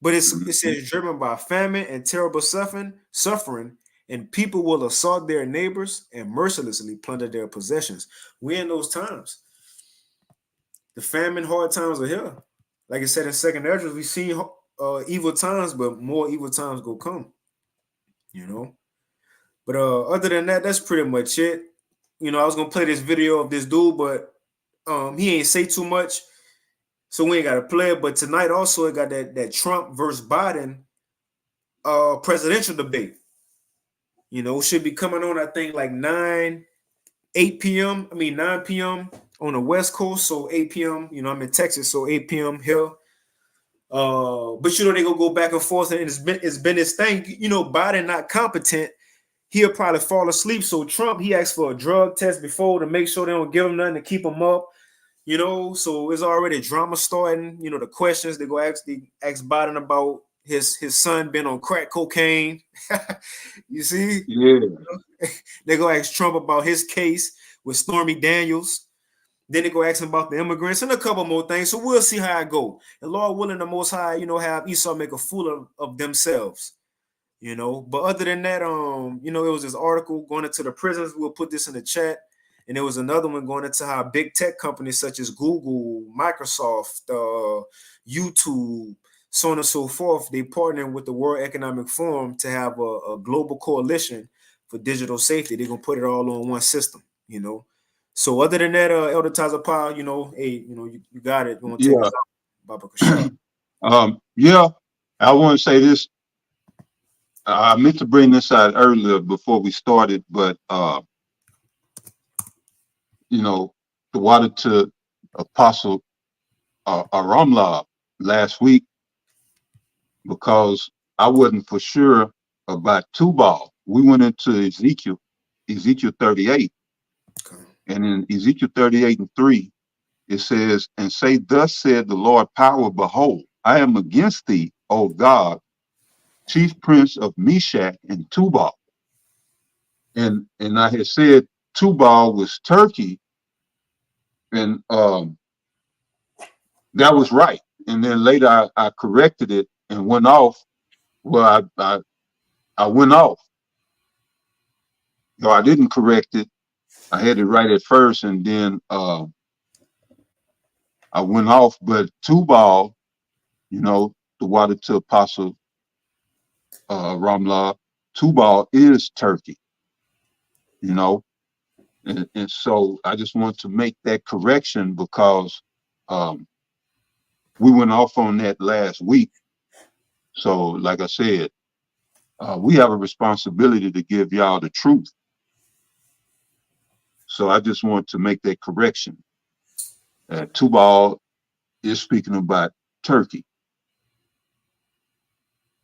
But it says driven by famine and terrible suffering, and people will assault their neighbors and mercilessly plunder their possessions. We're in those times. The famine, hard times are here. Like I said in Second Ezra, we've seen evil times, but more evil times go come. But other than that, that's pretty much it. I was gonna play this video of this dude, but he ain't say too much, so we ain't gotta play it. But tonight also it got that Trump versus Biden presidential debate. Should be coming on, I think, like 8 p.m. 9 p.m. on the West Coast, so 8 p.m. I'm in Texas, so 8 p.m. here. But they gonna go back and forth, and it's been this thing. Biden not competent. He'll probably fall asleep. So Trump, he asked for a drug test before to make sure they don't give him nothing to keep him up. So it's already drama starting. The questions they go ask Biden about his son being on crack cocaine. You see? Yeah. They go ask Trump about his case with Stormy Daniels. Then they go ask him about the immigrants and a couple more things. So we'll see how it go. And Lord willing, the Most High, have Esau make a fool of themselves. But other than that, it was this article going into the prisons. We'll put this in the chat. And there was another one going into how big tech companies such as Google, Microsoft, YouTube, so on and so forth, they partnering with the World Economic Forum to have a global coalition for digital safety. They're gonna put it all on one system, So other than that, Elder Taza Pa, hey, you got it. You want to take us out, Baba Kashab? Yeah, I want to say this. I meant to bring this out earlier before we started, but the water to Apostle Aramla last week, because I wasn't for sure about Tubal. We went into Ezekiel 38, and in Ezekiel 38:3, it says, "And say, thus said the Lord power, behold, I am against thee, O God, chief prince of Meshach and Tubal." And I had said Tubal was Turkey, and that was right. And then later I corrected it and went off. Well, I went off. No, I didn't correct it. I had it right at first, and then I went off. But Tubal, the water to Apostle Ramla, Tubal is Turkey, and so I just want to make that correction because we went off on that last week. So, like I said, we have a responsibility to give y'all the truth. So I just want to make that correction. Tubal is speaking about Turkey.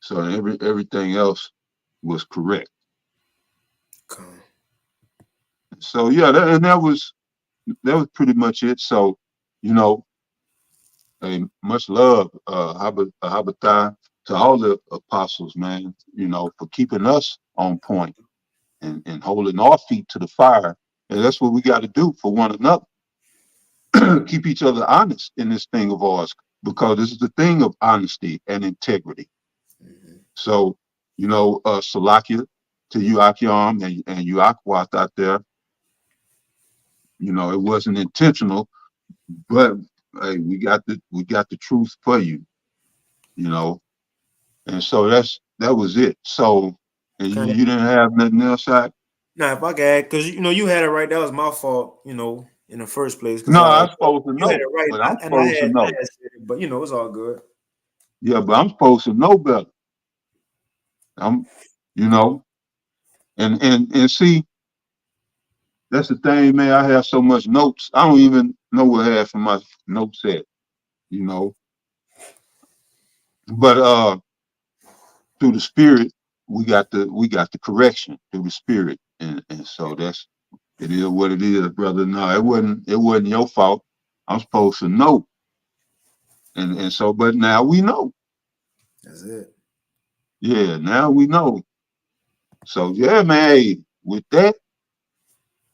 So everything else was correct. So yeah, that was pretty much it. So, much love, Habatai, to all the apostles, man, for keeping us on point and holding our feet to the fire. And that's what we got to do for one another. Keep each other honest in this thing of ours, because this is the thing of honesty and integrity. So, Salakia to you, Akiam, and you, Akwat, out there. It wasn't intentional, but hey, we got the truth for you, and so that was it. So, and you didn't have nothing else, Ak? Nah, if I could add, because you had it right. That was my fault, in the first place. No, I'm supposed to know, you had it right, but I'm I supposed to know. had said it, but it's all good. Yeah, but I'm supposed to know better. And see, that's the thing, man. I have so much notes. I don't even know what half of my notes at, you know. But through the spirit, we got the correction through the spirit. And so that's it is what it is, brother. No, it wasn't your fault. I'm supposed to know. And so but now we know. That's it. Yeah, now we know. So yeah, man, hey, with that,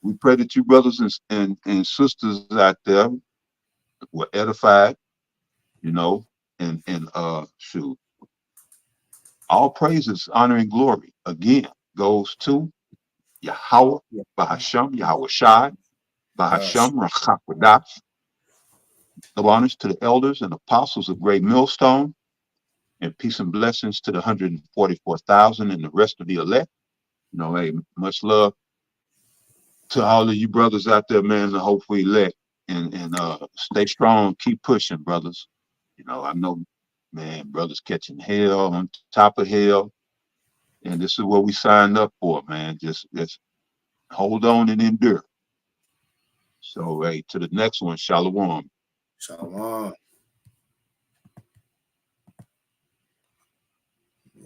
we pray that you brothers and sisters out there were edified, you know, and shoot. All praises, honor, and glory again goes to Yahweh, Bahasham, Yahweh Shai, Gosh. Bahasham, Rachakodah. No honors to the elders and apostles of Great Millstone, and peace and blessings to the 144,000 and the rest of the elect. You know, hey, much love to all of you brothers out there, man, the hopeful elect. And stay strong, keep pushing, brothers. You know, I know, man, brothers catching hell on top of hell. And this is what we signed up for, man. Just hold on and endure. So, hey, to the next one, Shalom. Shalom.